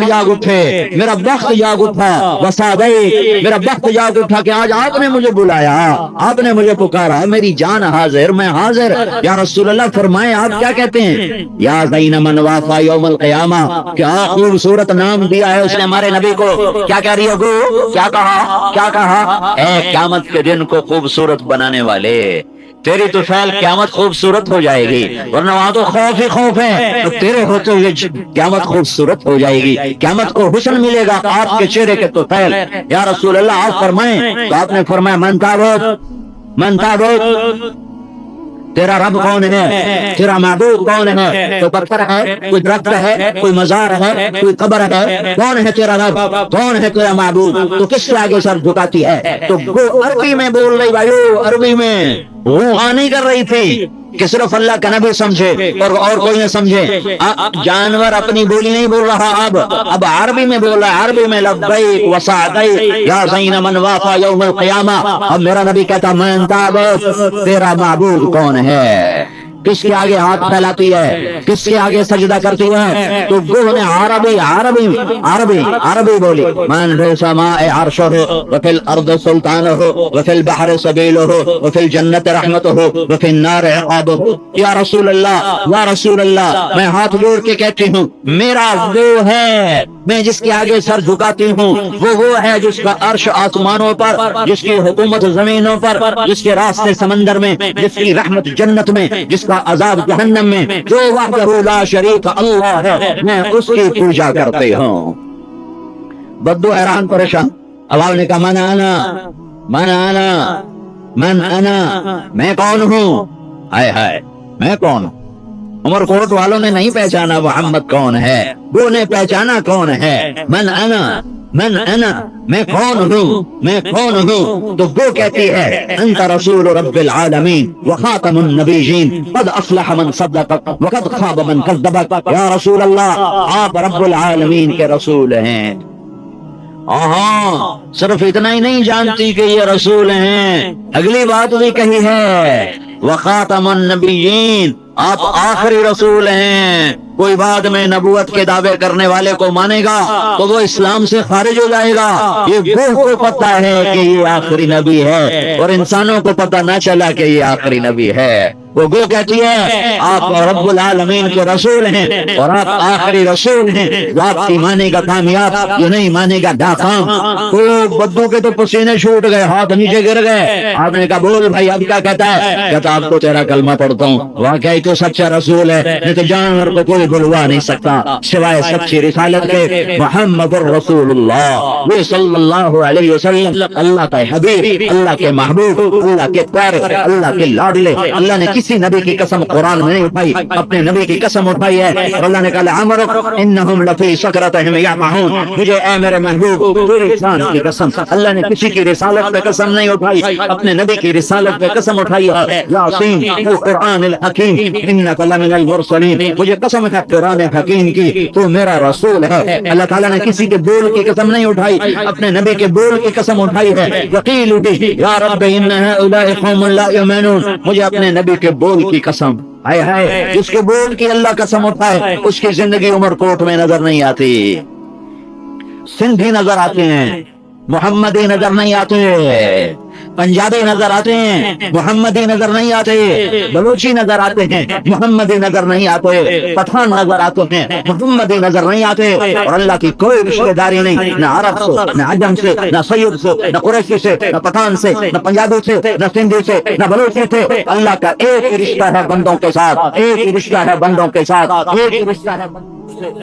جاگ اٹھے، میرا بخت جاگ اٹھا. وسعدیک، میرا بخت جاگ اٹھا کہ آج آپ نے مجھے بلایا، آپ نے مجھے پکارا. میری جان حاضر، میں حاضر. یا رسول اللہ فرمائے آپ کیا کہتے ہیں؟ یا زین من وافا یوم القیامہ. کیا خوبصورت نام دیا ہے اس نے ہمارے نبی کو. کیا کہہ رہی ہے گو؟ کیا کہا؟ اے قیامت کے دن کو خوبصورت بنانے والے، تیری تو فعل قیامت خوبصورت ہو جائے گی، ورنہ وہاں تو خوف ہی خوف ہے. تو تیرے ہوتے ہوئے قیامت خوبصورت ہو جائے گی، قیامت کو حسن ملے گا آپ کے چہرے کے تو فعل. یا رسول اللہ آپ فرمائیں. تو آپ نے فرمایا من تعبد، تیرا رب کون ہے، تیرا معبود کون ہے؟ تو پتھر ہے، کوئی درخت ہے، کوئی مزار ہے، کوئی قبر ہے؟ کون ہے تیرا رب، کون ہے تیرا معبود؟ تو کس کے آگے سر جھکاتی ہے؟ تو وہ عربی میں بول رہی بھائیو، عربی میں وہ نہیں کر رہی تھی کہ صرف اللہ کا نبی سمجھے اور کوئی نہ سمجھے. جانور اپنی بولی نہیں بول رہا، اب عربی میں بول رہا ہے. عربی میں لبیک و سعدیک یا زین من وافا یوم القیامہ. اب میرا نبی کہتا من تعبد، تیرا معبود کون ہے؟ کس کے آگے ہاتھ پھیلاتی ہے، کس کے آگے سجدہ کرتی ہے؟ تو گو نے عربی بولی من فی السماء عرشہ وفی الارض سلطانہ وفی البحر سبیلہ وفی الجنت رحمتہ وفی النار عقابہ. یا رسول اللہ میں ہاتھ جوڑ کے کہتی ہوں میرا وہ ہے، میں جس کے آگے سر جھکاتی ہوں وہ ہے جس کا عرش آسمانوں پر، جس کی حکومت زمینوں پر، جس کے راستے سمندر میں، جس کی رحمت جنت میں، جس کا عذاب جہنم میں. جو وحدہ لا شریک اللہ ہے، میں اس کی پوجا کرتے ہوں. بدو حیران پریشان. اب آپ نے کہا من انا، میں کون ہوں؟ ہائے میں کون ہوں؟ عمر کوٹ والوں نے نہیں پہچانا محمد کون ہے، وہ نے پہچانا کون ہے. من انا، من انا، میں کون ہوں، میں کون ہوں؟ تو وہ کہتی ہے انت رسول رب العالمین وخاتم النبیین قد افلح من صدقک وقد خاب من کذبک۔ یا رسول اللہ، آپ رب العالمین کے رسول ہیں۔ ہاں، صرف اتنا ہی نہیں جانتی کہ یہ رسول ہیں، اگلی بات بھی کہی ہے وخاتم النبیین، آپ آخری رسول ہیں۔ کوئی بعد میں نبوت کے دعوے کرنے والے کو مانے گا تو وہ اسلام سے خارج ہو جائے گا۔ یہ وہ کو پتہ ہے کہ یہ آخری نبی ہے، اور انسانوں کو پتہ نہ چلا کہ یہ آخری نبی ہے۔ وہ گو کہتی ہے آپ رب العالمین کے رسول ہیں اور آپ آخری رسول ہیں، جو آپ کی مانے گا کامیاب، جو نہیں مانے گا ناکام۔ تو بدو کے تو پسینے چھوٹ گئے، ہاتھ نیچے گر گئے۔ آپ نے کہا بول بھائی اب کیا کہتا ہے؟ کہتا آپ کو تیرا کلمہ پڑھتا ہوں، واقعی تو سچا رسول ہے، نہیں تو جانور کو کوئی بلوا نہیں سکتا سوائے سچی رسالت کے۔ محمد الرسول اللہ صلی اللہ علیہ وسلم اللہ کا حبیب، اللہ کے محبوب، اللہ کے پیارے، اللہ کے لاڈلے۔ اللہ نے کسی نبی کی قسم قرآن میں نہیں اٹھائی، اپنے نبی کی قسم اٹھائی ہے، اور اللہ نے کہا لعمرک انہم لفی سکرتہم یعمہون، مجھے اے میرے محبوب تیری شان کی قسم۔ اللہ نے کسی کی رسالت پہ قسم نہیں اٹھائی، اپنے نبی کی رسالت پہ قسم اٹھائی ہے۔ یاسین القرآن الحکیم انک لمن المرسلین، مجھے قسم ہے قرآن حکیم کی، تو میرا رسول ہے۔ اللہ تعالیٰ نے کسی کے بول کی قسم نہیں اٹھائی، اپنے نبی کے بول کی قسم اٹھائی ہے۔ وقیل بھی یا رب ان ہؤلاء قوم لا یؤمنون، مجھے اپنے نبی کے بول کی قسم۔ ہائے ہائے، جس کے بول کی اللہ قسم اٹھائے اس کی زندگی عمر کوٹ میں نظر نہیں آتی، سندھی نظر آتے ہیں، محمدی نظر نہیں آتے، پنجابی نظر آتے ہیں، محمدی نظر نہیں آتے، بلوچی نظر آتے ہیں، محمدی نظر نہیں آتے، پٹھان نظر آتے ہیں، محمدی نظر نہیں آتے۔ اور اللہ کی کوئی رشتہ داری نہیں، نہ عرب سے، نہ عجم سے، نہ سید سے، نہ قریشی سے، نہ پٹھان سے، نہ پنجابی سے، نہ سندھی سے، نہ بلوچی سے۔ اللہ کا ایک ہی رشتہ ہے بندوں کے ساتھ، ایک ہی رشتہ ہے بندوں کے ساتھ، ایک ہی رشتہ ہے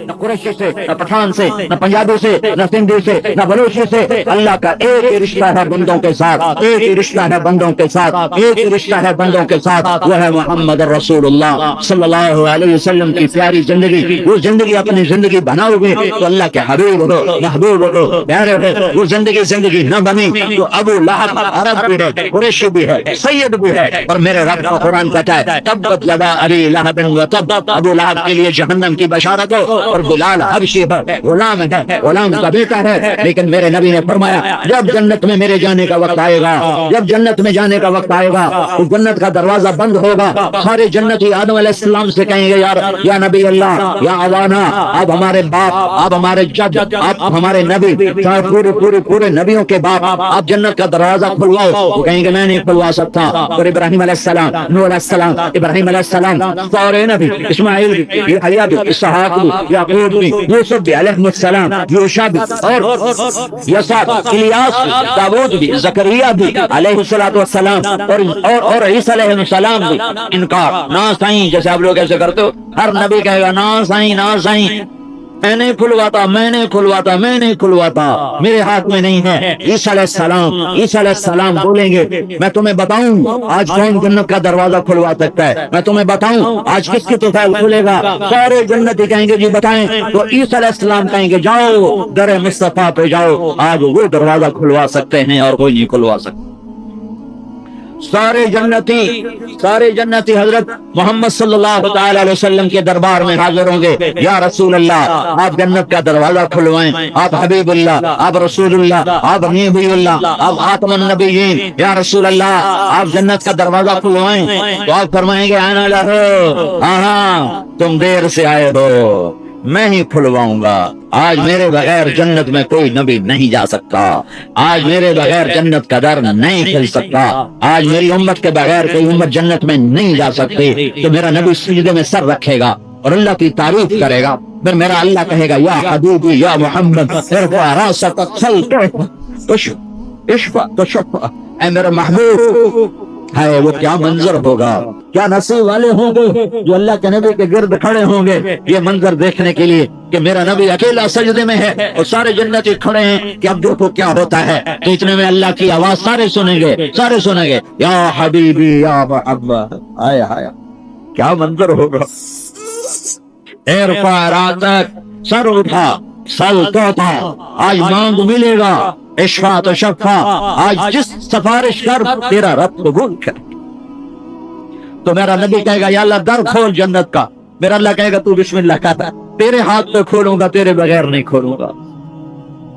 نہ قریشی سے، نہ پٹھان سے، نہ پنجابی سے، نہ سندھی سے، نہ بلوچی سے۔ اللہ کا ایک ہی رشتہ ہے بندوں کے ساتھ، ایک ہی رشتہ ہے بندوں کے ساتھ، ایک ہی رشتہ ہے بندوں کے ساتھ، وہ ہے محمد رسول اللہ صلی اللہ علیہ وسلم کی پیاری زندگی۔ وہ زندگی اپنی زندگی بناؤ گے تو اللہ کے حبیب ہو، محبوب ہو، پیارے ہو۔ وہ زندگی نہ بنی تو ابو لہب عرب بھی ہے، قریشی بھی ہے، سید بھی ہے، اور میرے رب کا قرآن کہتا ہے تبت یدا ابی لہب وتب، ابو لہب کے لیے جہنم کی بشارت ہو۔ اور بلال حبشی ہے، غلام ہے، غلام کا بیٹا ہے، لیکن میرے نبی نے فرمایا جب جنت میں میرے جانے کا وقت آئے گا، جب جنت میں جانے کا وقت آئے گا تو جنت کا دروازہ بند ہوگا، سارے جنتی آدم علیہ السلام سے کہیں گے یا نبی اللہ، یا اوانا، آپ ہمارے باپ، آپ ہمارے جد، آپ ہمارے نبی، پورے نبیوں کے باپ، آپ جنت کا دروازہ کھلواؤ۔ وہ کہیں گے میں نہیں کھلوا سکتا۔ اور ابراہیم علیہ السلام، نوح علیہ السلام، ابراہیم علیہ السلام، سارے نبی، اسماعیل بھی، یحییٰ بھی، اسحاق بھی، یعقوب بھی، یوسف بھی علیہ السلام، یوشع بھی، اور یسع، الیاس بھی، داؤد بھی، زکریا بھی علیہ السلام، اور عیسیٰ علیہ السلام بھی۔ انکار، نا سائیں، جیسے آپ لوگ ایسے کرتے ہو، ہر نبی کہے گا نا سائیں، نا سائیں، میں نہیں کھلواتا، میں نہیں کھلواتا، میں نہیں کھلواتا، میرے ہاتھ میں نہیں ہے۔ عیسیٰ علیہ السلام بولیں گے میں تمہیں بتاؤں آج کون جنت کا دروازہ کھلوا سکتا ہے، میں تمہیں بتاؤں آج کس کی طفیل کھلے گا۔ سارے جنتی کہیں گے جی بتائیں، تو عیسیٰ علیہ السلام کہیں گے جاؤ در مصطفیٰ پہ جاؤ، آج وہ دروازہ کھلوا سکتے ہیں اور کوئی نہیں کھلوا سکتا۔ سارے جنتی حضرت محمد صلی اللہ تعالی علیہ وسلم کے دربار میں حاضر ہوں گے، یا رسول اللہ آپ جنت کا دروازہ کھلوائیں، آپ حبیب اللہ، آپ رسول اللہ، آپ نبی اللہ، آپ خاتم النبیین، یا رسول اللہ آپ جنت کا دروازہ کھلوائیں۔ تو آپ فرمائیں گے آنا لہو، ہاں تم دیر سے آئے ہو، میں ہی کھلواؤں گا۔ آج میرے بغیر جنت میں کوئی نبی نہیں جا سکتا، آج میرے بغیر جنت کا در نہیں کھل سکتا، آج میری امت کے بغیر کوئی امت جنت میں نہیں جا سکتی۔ تو میرا نبی سجدے میں سر رکھے گا اور اللہ کی تعریف کرے گا، پھر میرا اللہ کہے گا یا حبیبی یا محمد ارفع راسک صل اشفع تشفع، اے میرا محبوب۔ ہے وہ کیا منظر ہوگا، کیا نصیب والے ہوں گے جو اللہ کے نبی کے گرد کھڑے ہوں گے یہ منظر دیکھنے کے لیے کہ میرا نبی اکیلا سجدے میں ہے اور سارے جنتی کھڑے ہیں کہ اب دیکھو کیا ہوتا ہے۔ تو اتنے میں اللہ کی آواز سارے سنیں گے یا حبیبی یا محمد، آئے ہائے کیا منظر ہوگا۔ ارفع راسک، سر اٹھا، سل توتا، آج مانگ ملے گا، اشفا تو شفا، آج جس سفارش کر تیرا رب قبول کر۔ تو میرا نبی کہے گا یا اللہ در کھول جنت کا، میرا اللہ کہے گا تو بسم اللہ کہتا، تیرے ہاتھ پہ کھولوں گا، تیرے بغیر نہیں کھولوں گا۔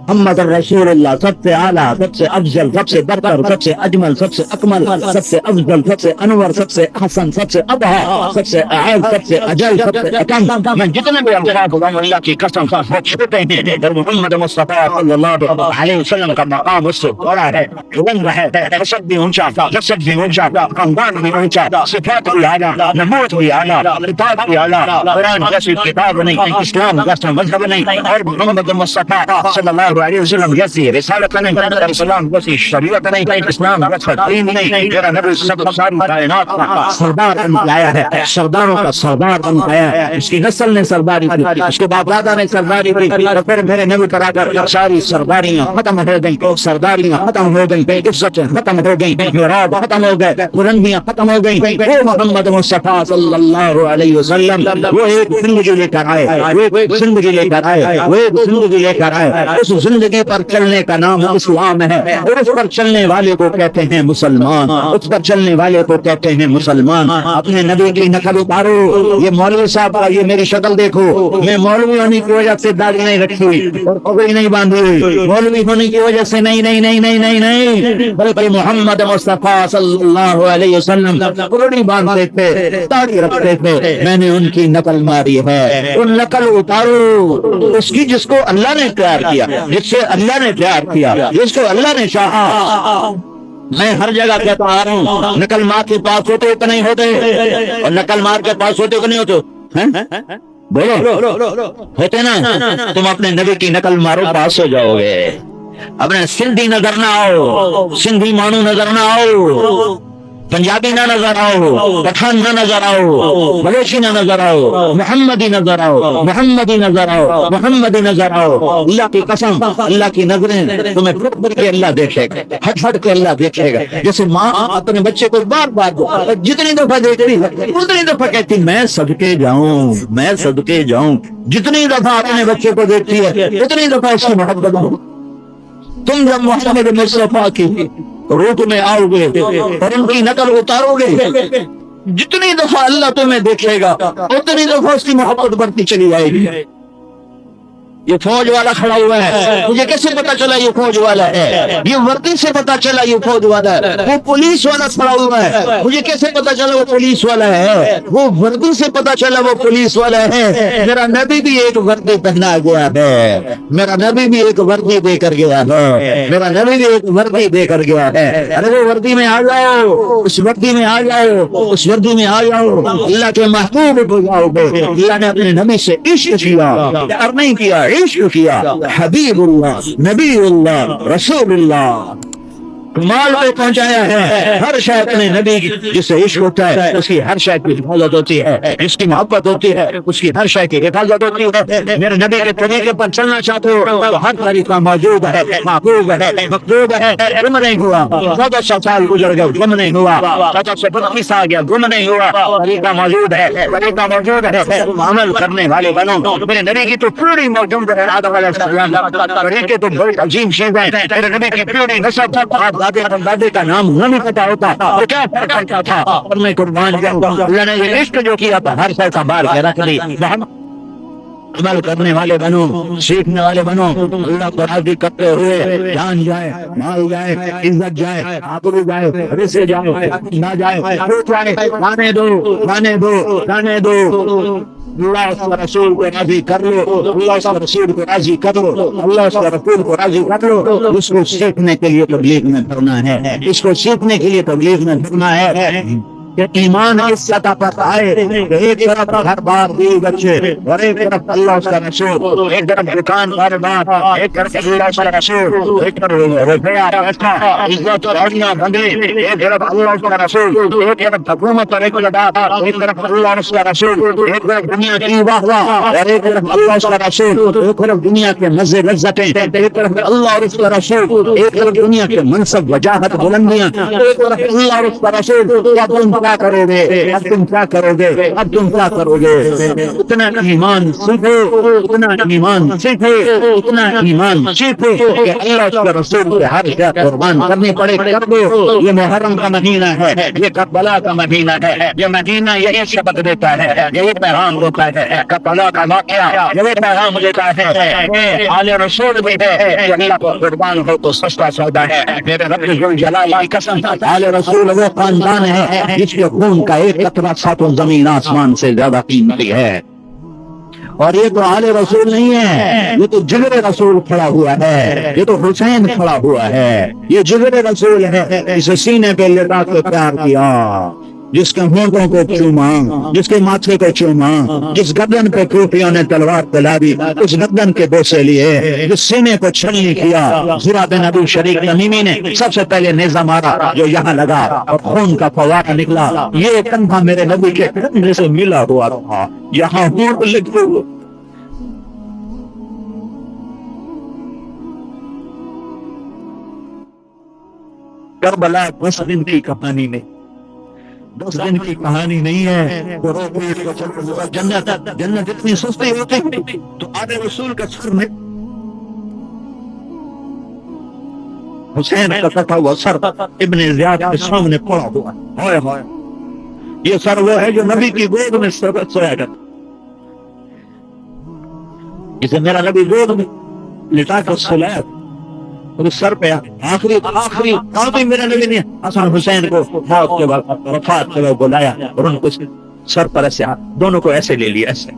محمد رسول اللہ سب سے اعلیٰ، سب سے افضل، سب سے برتر، سب سے اجمل، سب سے اکمل، سب سے افضل، سب سے انور، سب سے حسن، سب سے ابہا، سب سے اعظم، سب سے اجل، سب سے اکم۔ میں جتنے بھی الفاظ ہوں اللہ کی قسم وہ چھوٹے ہیں، اور محمد مصطفیٰ صلی اللہ علیہ وسلم کا مقام اس سے بڑا ہے، بلند ہے، حسب بھی اونچا، نسب بھی اونچا، خاندان بھی اونچا، صفات بھی اعلیٰ، نمود بھی اعلیٰ، کتاب بھی اعلیٰ۔ قرآن جیسی کتاب نہیں، اسلام جیسا مذہب نہیں، اور محمد مصطفیٰ صلی اللہ علیہ وسلم جیسی رسالت نہیں، اسلام جیسی شریعت نہیں، اسلام جیسا دین نہیں۔ میرا نبی سب ساری کائنات کا سردار بن گیا ہے، سرداروں کا سردار بن گیا ہے، اس کی نسل نے سرداری کی، اس کے باپ دادا نے سرداری کی، اور پھر میرے نبی پر آ کر ساری سرداریاں ختم ہو گئیں، سرداریاں ختم ہو گئیں، عزتیں ختم ہو گئیں، میراث ختم ہو گئے، بلندیاں ختم ہو گئیں۔ وہ محمد مصطفیٰ صلی اللہ علیہ وسلم وہ ایک زندگی لے کر آئے، وہ ایک زندگی لے کر آئے، وہ ایک زندگی لے کر آئے۔ اس زندگی پر چلنے کا نام اسلام ہے، اور اس پر چلنے والے کو کہتے ہیں مسلمان، اس پر چلنے والے کو کہتے ہیں مسلمان۔ اپنے نبی کی نقل اتارو۔ یہ مولوی صاحب یہ میری شکل دیکھو، میں مولوی ہونے کی وجہ سے داڑھی نہیں رکھی ہوئی اور پگڑی نہیں باندھی ہوئی، مولوی ہونے کی وجہ سے نہیں نہیں نہیں نہیں نہیں نہیں، بلکہ محمد مصطفیٰ صلی اللہ علیہ وسلم پگڑی باندھتے تھے، داڑھی رکھتے تھے، میں نے ان کی نقل ماری ہے۔ ان نقل اتارو اس کی جس کو اللہ نے پیار کیا، جس سے اللہ نے پیار کیا، جس کو اللہ نے چاہا۔ میں ہر جگہ کہتا آ رہا ہوں، نقل مار کے پاس ہوتے کہ نہیں ہوتے، اور نقل مار کے پاس ہوتے کہ نہیں ہوتے، بولو ہوتے نا؟ تم اپنے نبی کی نقل مارو، پاس ہو جاؤ گے۔ اپنے سندھی نظر نہ آؤ، سندھی مانو نظر نہ آؤ، پنجابی نہ نظر آؤ، پٹھان نہ نظر آؤ، بلوچی نہ نظر آؤ، محمدی نظر آؤ، محمدی نظر آؤ، محمدی نظر آؤ۔ اللہ کی قسم، اللہ کی نظریں تمہیں پھٹ پھٹ کے اللہ دیکھے گا، ہٹ ہٹ کے اللہ دیکھے گا۔ جیسے ماں اپنے بچے کو بار بار جتنی دفعہ دیکھتی ہے اتنی دفعہ کہتی میں صدقے جاؤں، میں صدقے جاؤں۔ جتنی دفعہ اپنے بچے کو دیکھتی ہے اتنی دفعہ اس کی محبت ہو۔ تم جب محمد مصطفیٰ کی روح میں آؤ گے اور ان کی نقل اتارو گے، جتنی دفعہ اللہ تمہیں دیکھے گا اتنی دفعہ اس کی محبت بڑھتی چلی جائے گی۔ یہ فوج والا کھڑا ہوا ہے، مجھے کیسے پتا چلا یہ فوج والا ہے؟ یہ وردی سے پتا چلا یہ فوج والا ہے۔ وہ پولیس والا کھڑا ہوا ہے، مجھے کیسے پتا چلا وہ پولیس والا ہے؟ وہ وردی سے پتا چلا وہ پولیس والا ہے۔ میرا نبی بھی ایک وردی پہنا گیا ہے، میرا نبی بھی ایک وردی دے کر گیا ہے، میرا نبی بھی ایک وردی دے کر گیا ہے۔ ارے وہ وردی میں آ جاؤ، اس وردی میں آ جاؤ، اس وردی میں آ جاؤ، اللہ کے محبوب ہو جاؤ گے۔ اللہ نے اپنے نبی سے عشق کیا، پیار نہیں کیا، عشق کیا۔ حبیب اللہ، نبی اللہ، رسول اللہ، کمال پہ پہنچایا ہے۔ ہر شے اپنے نبی کی جس سے عشق ہوتا ہے اس کی ہر شے کی حفاظت ہوتی ہے، جس کی محبت ہوتی ہے اس کی ہر شے کی حفاظت ہوتی ہے۔ میرے نبی کے طریقے پر چلنا چاہتے ہو تو ہر طریقہ موجود ہے، محبوب ہے، مقبول ہے۔ گم نہیں ہوا، 1400 سال گزر گئے، گم نہیں ہوا، 1432 آ گیا، گم نہیں ہوا۔ طریقہ موجود ہے، طریقہ موجود ہے، تم عمل کرنے والے بنو۔ میرے نبی کی تو پوری موجود ہے، آدم علیہ السلام طریقے تو بڑی عظیم چیز ہے۔ میرے نبی کی پوری نسب دادے دادے کا نام نہیں پتا ہوتا تو کیا فرق پڑتا تھا؟ اور میں قربان جاؤں، اللہ نے یہ عشق جو کیا تھا ہر شے سنبھال کے رکھ لی۔ عمل کرنے والے بنو، سیکھنے والے بنو، اللہ کو راضی کرتے ہوئے جان جائے، مال جائے، عزت جائے، آبرو جائے، رزق جائے، نہ جائے، لانے دو، لانے دو، لانے دو۔ اللہ اس رسول کو راضی کر لو، اللہ اس رسول کو راضی کر لو، اللہ اس رسول کو راضی کر لو۔ اس کو سیکھنے کے لیے تبلیغ میں پڑھنا ہے، اس کو سیکھنے کے لیے تبلیغ میں پڑھنا ہے کہ ایمان اس سطح پر آئے، ایک طرف ہر بار دی بچے اور ایک طرف اللہ اس کا رسول، ایک طرف دکان کاروبار، ایک طرف اللہ اس کا رسول، ایک طرف روپیہ پیسہ عزت گاڑیاں بنگلے، ایک طرف اللہ اس کا رسول، ایک طرف حکومت اور اقتدار، ایک طرف اللہ اس کا رسول، ایک طرف دنیا کی واہ واہ اور ایک طرف اللہ اس کا رسول، ایک طرف دنیا کے مزے لذتیں، ایک طرف اللہ اور اس کا رسول، ایک طرف دنیا کے منصب وجاہت بلندیاں، ایک طرف اللہ اور اس کا رسول۔ کیا تم کیا کرو گے، اب تم کیا کرو گے، اب تم کیا کرو گے؟ اتنا ایمان سیکھو، اتنا ایمان سیکھو، اتنا ایمان سیکھو کہ اللہ اس کے رسول کے ہر شے قربان کرنی پڑے کر دو۔ یہ محرم کا مہینہ ہے، یہ کربلا کا مہینہ ہے، یہ مہینہ یہی سبق دیتا ہے، یہی پیغام دیتا ہے۔ کربلا کا واقعہ یہی پیغام دیتا ہے کہ آل رسول بھی ہے کہ اللہ کو قربان ہو تو سستا سودا ہے۔ میرے رب ذوالجلال کی قسم، آل رسول وہ خاندان ہے جس کے خون کا ایک قطرہ ساتوں زمین آسمان سے زیادہ قیمتی ہے۔ اور یہ تو آل رسول نہیں ہے، یہ تو جگر رسول کھڑا ہوا ہے، یہ تو حسین کھڑا ہوا ہے، یہ جگر رسول ہے۔ اسے سینے پہ لٹا کے پیار کیا، جس کے ہونٹوں کو چوما، جس کے ماتھے کو چوما، جس گردن پہ کوفیوں نے تلوار تلابی، اس گردن کے بوسے لیے، جس سینے کو چھلنی کیا۔ زرا بن ابی شریک تمیمی نے سب سے پہلے نیزہ مارا جو یہاں لگا اور خون کا فوارہ نکلا۔ یہ کندھا میرے نبی کے کندھے سے ملا ہوا تھا، یہاں ہونٹ لگے ہوئے۔ کربلا 10 دن کی کہانی نہیں، 10 دن کی کہانی نہیں ہے۔ جنت جنت اتنی سستی ہوتی تو آل رسول کا سر میں حسین کا کٹا ہوا سر ابن زیاد کے سامنے پڑا ہوا ہے۔ یہ سر وہ ہے جو نبی کی گود میں سویا کرتا، جسے میرا نبی گود میں لٹا کر سلایا، اور سر پہ آخری کافی میرے نبی نے حسن حسین کو موت کے وقت وفات کے وقت بلایا اور ان کو سر پر ایسے ہاتھ دونوں کو ایسے لے لیا، ایسے،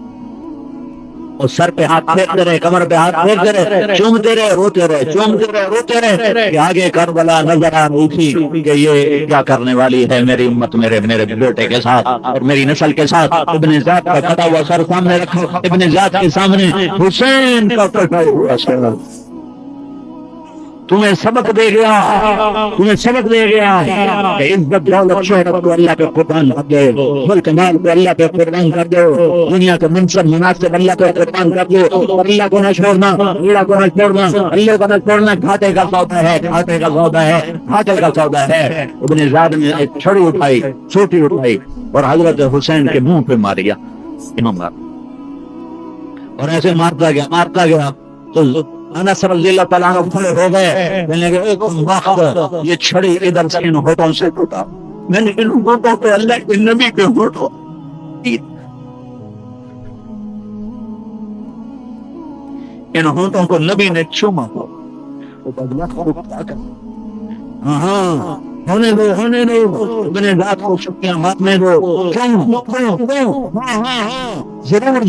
اور سر پہ ہاتھ پھیرتے رہے، کمر پہ ہاتھ پھیرتے رہے، چومتے رہے، روتے رہے، چومتے رہے، روتے رہے کہ آگے کربلا نظر آ رہی تھی کہ یہ کیا کرنے والی ہے میری امت میرے بیٹے کے ساتھ اور میری نسل کے ساتھ۔ ابن زیاد کا کٹا ہوا سر سامنے رکھو، ابن زیاد کے سامنے حسین کا کٹا ہوا سر تمہیں سبق دے گیا، تمہیں سبق دے گیا کہ عزت دولت شہرت کو اللہ پہ قربان کر دو، ملک مال کو اللہ پہ قربان کر دو، دنیا کے منصب مناسب اللہ پہ قربان کر دو، اور اللہ کو نہ چھوڑنا، اللہ کو نہ چھوڑنا، اللہ کو نہ چھوڑنا گھاٹے کا سودا ہے، گھاٹے کا سودا ہے، گھاٹے کا سودا ہے۔ ابن زیاد نے ایک چھڑی اٹھائی، چھوٹی اٹھائی اور حضرت حسین کے منہ پہ ماریا، اور ایسے مارتا گیا تو انس رضی اللہ تعالیٰ عنہ کھڑے ہو گئے، کہنے لگے ایک وقت یہ چھڑی ادھر سے ان ہونٹوں سے ٹوٹا، میں نے ان ہونٹوں پہ اللہ کے نبی کے ہونٹوں ان ہونٹوں کو نبی نے چوما، ہاں ہونے دو ابن ذات کو شکریہ ماتنے دو، ضرور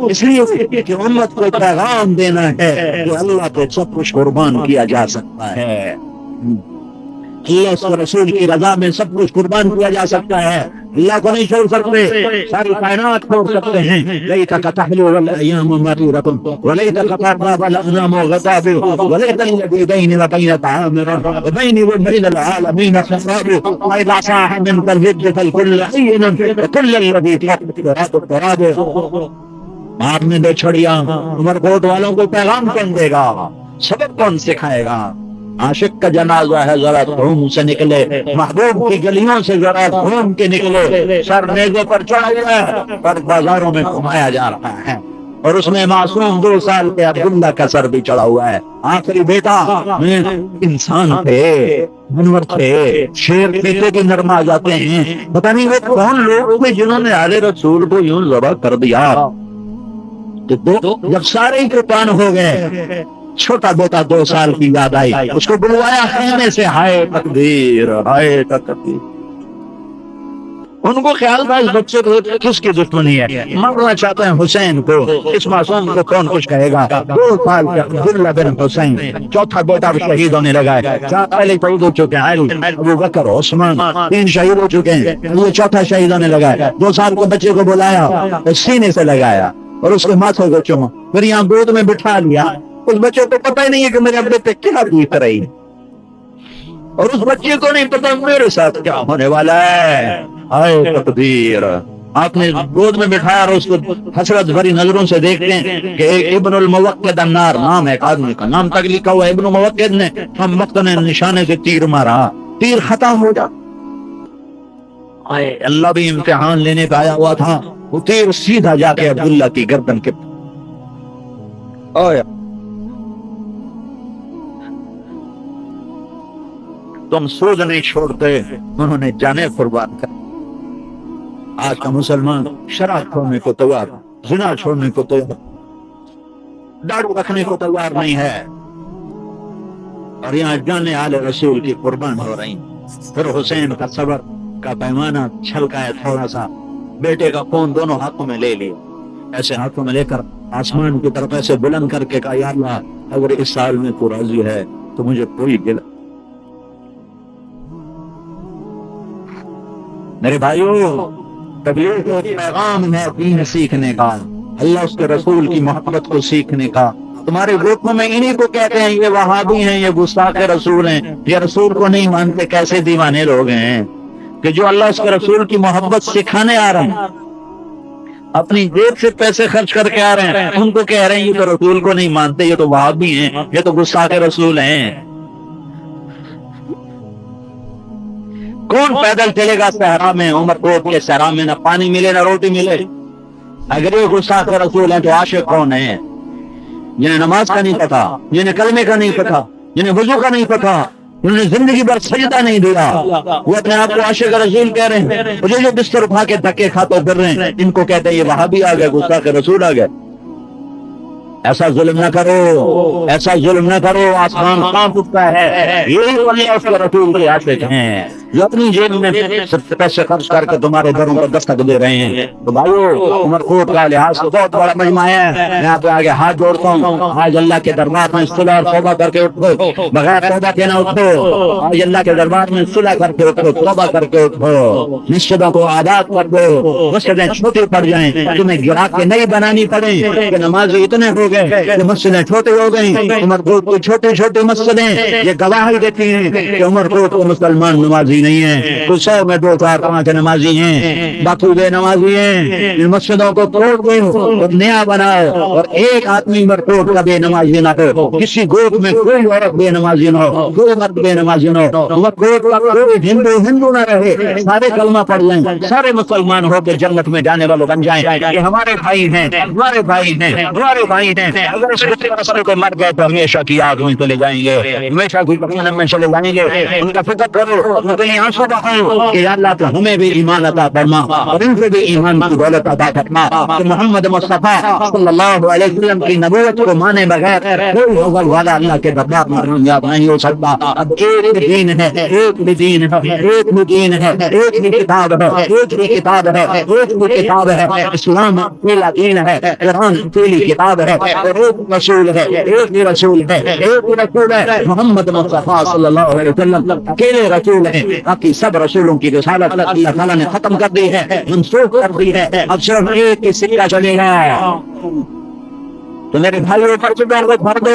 اس لیے کہ امت کو پیغام دینا ہے کہ اللہ کو سب کچھ قربان کیا جا سکتا ہے، اللہ اس رسول کی رضا میں سب کچھ قربان کیا جا سکتا ہے۔ اللہ کو نہیں چھوڑ سکتے، ساری کائنات چھوڑ سکتے ہیں۔ لیتک تحلو الایام مرورۃ ولیتک ترضى الانام غضاب ولیت الذی بینی وبین تعامر وبینی وبین العالمین خراب واذا صاح منك الهج فالكل عین وكل الذی تحت التراب۔ مارنے دو چھڑیاں، عمر کوٹ والوں کو پیغام کون دے گا، سبق کون سکھائے گا؟ عاشق کا جنازہ ہے ذرا دھوم سے نکلے، محبوب کی گلیوں سے ذرا دھوم کے نکلے، سر نیزے پر چڑھا ہوا ہے پر بازاروں میں گھمایا جا رہا ہے، اور اس میں معصوم 2 سال کے عبداللہ کا سر بھی چڑھا ہوا ہے۔ آخری بیٹا انسان تھے، جانور تھے، شیر بیٹے کے نرم آ جاتے ہیں، پتہ نہیں وہ کون لوگ تھے جنہوں نے آل رسول کو یوں ذبح کر دیا۔ جب سارے ہی قربان ہو گئے، چھوٹا بیٹا 2 سال کی یاد آئی، اس کو بلوایا خیمے سے، ہائے تقدیر، ہائے تقدیر۔ ان کو خیال تھا اس بچے کو کس کی دشمنی ہے، مرنا چاہتے ہیں حسین کو، اس معصوم کو کون کچھ کہے گا۔ 2 سال کے عبداللہ بن حسین، چوتھا بیٹا بھی شہید ہونے لگا ہے، 4 پہلے شہید ہو چکے ہیں، علی، ابوبکر، عثمان، 3 شہید ہو چکے ہیں، یہ چوتھا شہید ہونے لگا ہے۔ 2 سال کے بچے کو بلایا، سینے سے لگایا اور اس کے ماتھے کو چوما، پھر یہاں گود میں بٹھا لیا۔ اس بچے کو پتہ ہی نہیں ہے کہ میرے ابے پہ کیا بیت رہی، اور اس بچے کو نہیں پتہ میرے ساتھ کیا ہونے والا ہے، ہائے تقدیر۔ آپ نے گود میں بٹھایا اور اس کو حسرت بھری نظروں سے دیکھتے ہیں کہ ابن الموقد النار نام ہے ایک آدمی کا، نام تک لکھا ہوا ہے، ابن موقد نے ہم وقت نے نشانے سے تیر مارا، تیر ختم ہو جا، اللہ بھی امتحان لینے کا آیا ہوا تھا، وہ تیر سیدھا جا کے عبداللہ کی گردن کے تم سود نہیں چھوڑتے، انہوں نے جانے قربان کر۔ آج کا مسلمان شراب چھوڑنے کو تیار، زنا چھوڑنے کو تیار، داڑھی رکھنے کو تیار نہیں ہے، اور یہاں جانے والے رسول کی قربان ہو رہی۔ پھر حسین کا صبر کا پیمانہ چھلکایا تھوڑا سا، بیٹے کا خون دونوں ہاتھوں میں لے لیا، ایسے ہاتھوں میں لے کر آسمان کی طرف ایسے بلند کر کے کہا یا اللہ اگر اس سال میں تو راضی ہے تو مجھے کوئی گلا۔ میرے بھائیوں، تبلیغ کا پیغام ہے دین سیکھنے کا، اللہ اس کے رسول کی محبت کو سیکھنے کا۔ تمہارے گروپوں میں انہی کو کہتے ہیں یہ وہابی ہیں، یہ گستاخ رسول ہیں، یہ رسول کو نہیں مانتے۔ کیسے دیوانے لوگ ہیں کہ جو اللہ اس کے رسول کی محبت سکھانے آ رہے ہیں، اپنی جیب سے پیسے خرچ کر کے آ رہے ہیں، ان کو کہہ رہے ہیں یہ تو رسول کو نہیں مانتے، یہ تو وہابی ہیں، یہ تو گستاخ رسول ہیں۔ کون پیدل چلے گا صحرا میں، عمر کوٹ کے صحرا میں، نہ پانی ملے نہ روٹی ملے؟ اگر یہ گستاخ رسول ہیں تو عاشق کون ہیں؟ جنہیں نماز کا نہیں پتا، جنہیں کلمے کا نہیں پتا، جنہیں وضو کا نہیں پتا، انہوں نے زندگی بھر سجدہ نہیں دیا، وہ اپنے آپ کو عاشق رسول کہہ رہے ہیں۔ مجھے جو بستر اٹھا کے دھکے کھاتے پھر رہے ہیں، ان کو کہتے ہیں یہ وہابی آ گئے، گستاخ رسول آ گئے۔ ایسا ظلم نہ کرو، ایسا ظلم نہ کرو، آسمان کانپ اٹھتا ہے۔ یہی اللہ اس کے رسول کے عاشق ہیں جو اپنی جیب میں پیسے خرچ کر کے تمہارے گھروں پر دستک دے رہے ہیں۔ تو بھائیو، عمر کوٹ کا لحاظ تو بہت بڑا مجمع ہے، یہاں پہ آگے ہاتھ جوڑتا ہوں، آج اللہ کے دربار میں صلح اور توبہ کر کے اٹھو، بغیر توبہ کے نہ اٹھو، آج اللہ کے دربار میں صلح کر کے اٹھو، توبہ کر کے اٹھو، مسجدوں کو آباد کر دو، مسجدیں چھوٹی پڑ جائیں، تمہیں گرا کے نہیں بنانی پڑے کہ نمازی اتنے ہو گئے کہ مسجدیں چھوٹی ہو گئیں۔ عمر کوٹ کی چھوٹی چھوٹی مسجدیں یہ گواہی دیتی ہیں کہ عمر کوٹ کو مسلمان نمازی نہیں ہے، کچھ 100 میں 2 4 5 نمازی ہیں، باقی بے نمازی ہیں۔ ان مسجدوں کو توڑ دو اور نیا بناؤ، اور ایک آدمی عمر کوٹ کا بے نمازی نہ ہو، کسی گروپ میں کوئی عورت بے نمازی نہ ہو، کوئی مرد بے نمازی نہ ہو، عمر کوٹ کا کوئی ہندو نہ رہے، سارے کلمہ پڑھ لیں، سارے مسلمان ہو کے جنت میں جانے والوں بن جائیں۔ یہ ہمارے بھائی ہیں، ہمارے بھائی ہیں، ہمارے بھائی ہیں۔ اگر اس رسول کو مر گئے تو ہمیشہ کی آگ میں چلے جائیں گے، ہمیشہ کی جہنم میں چلے جائیں گے۔ ان کا فکر کرو، اپنے آنسو بہاؤ کہ اللہ تو ہمیں بھی ایمان عطا فرما اور ان سے بھی ایمان کی دولت عطا فرما کہ محمد مصطفیٰ صلی اللہ علیہ وسلم کی نبوت کو مانے بغیر کوئی ہوگل والا اللہ کے دربار میں کامیاب نہیں ہو سکتا۔ اب ایک دین ہے، ایک بھی دین ہے، ایک بھی دین ہے، ایک بھی کتاب ہے، ایک بھی کتاب ہے، ایک بھی کتاب ہے۔ اسلام اکیلا دین ہے، قرآن اکیلی کتاب ہے، ایک رسول ہے، ایک ہی رسول ہے، ایک ہی رسول ہے، محمد مصطفیٰ صلی اللہ علیہ وسلم اکیلے رسول ہیں۔ باقی سب رسولوں کی رسالت اللہ تعالیٰ نے ختم کر دی ہے، منسوخ کر دی ہے، اب صرف ایک ہی سکہ چلے گا۔ تو میرے بھائیوں پر بھر دو،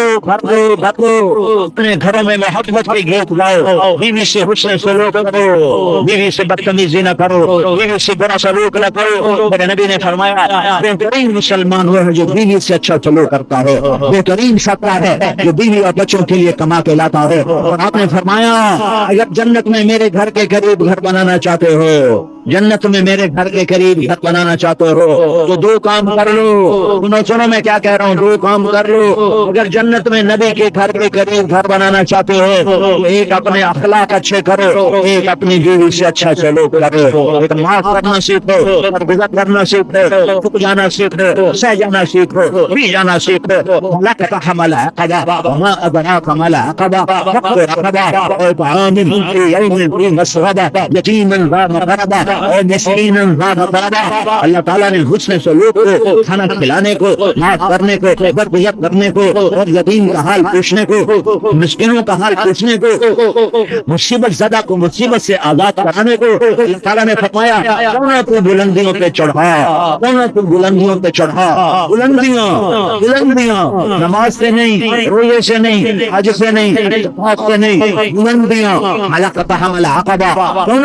اپنے گھروں میں محبت کے گیت لاؤ، بیوی سے حسن سلوک کرو، بیوی سے بدتمیزی نہ کرو، بیوی سے برا سلوک نہ کرو۔ میرے نبی نے فرمایا بہترین مسلمان وہ ہے جو بیوی سے اچھا سلوک کرتا ہے، بہترین سکا ہے جو بیوی اور بچوں کے لیے کما کے لاتا ہے۔ اور آپ نے فرمایا اگر جنت میں میرے گھر کے قریب گھر بنانا چاہتے ہو، جنت میں میرے گھر کے قریب گھر بنانا چاہتے ہو تو 2 کام کر لو۔ سنو میں کیا کہہ رہا ہوں، 2 کام کر لو۔ اگر جنت میں نبی کے گھر کے قریب گھر بنانا چاہتے ہو تو ایک اپنے اخلاق اچھے کرو، ایک اپنی بیوی سے اچھا سلوک کرو، ایک معاف کرنا سیکھو، عزت کرنا سیکھو، جھک جانا سیکھو، سہ جانا سیکھو، پی جانا سیکھو۔ لقد حمل عقبہ وما ادراک ما العقبہ فك رقبہ وإطعام في يوم ذي مسغبہ یتیما ذا مقربہ اور مسکینا ذا متربہ۔ اللہ تعالیٰ نے حسن سلوک کو، کھانا کھلانے کو، معاف کرنے کو، برکت کرنے کو، اور یتیم کا حال پوچھنے کو، مسکینوں کا حال پوچھنے کو، مصیبت زدہ کو مصیبت سے آزاد کرانے کو اللہ تعالیٰ نے فرمایا کون تو بلندیوں پہ چڑھا، کون تو بلندیوں پہ چڑھا۔ بلندیاں بلندیاں نماز سے نہیں، روزے سے نہیں، حج سے نہیں، زکات سے نہیں، بلندیاں۔ لقد حمل عقبہ، کون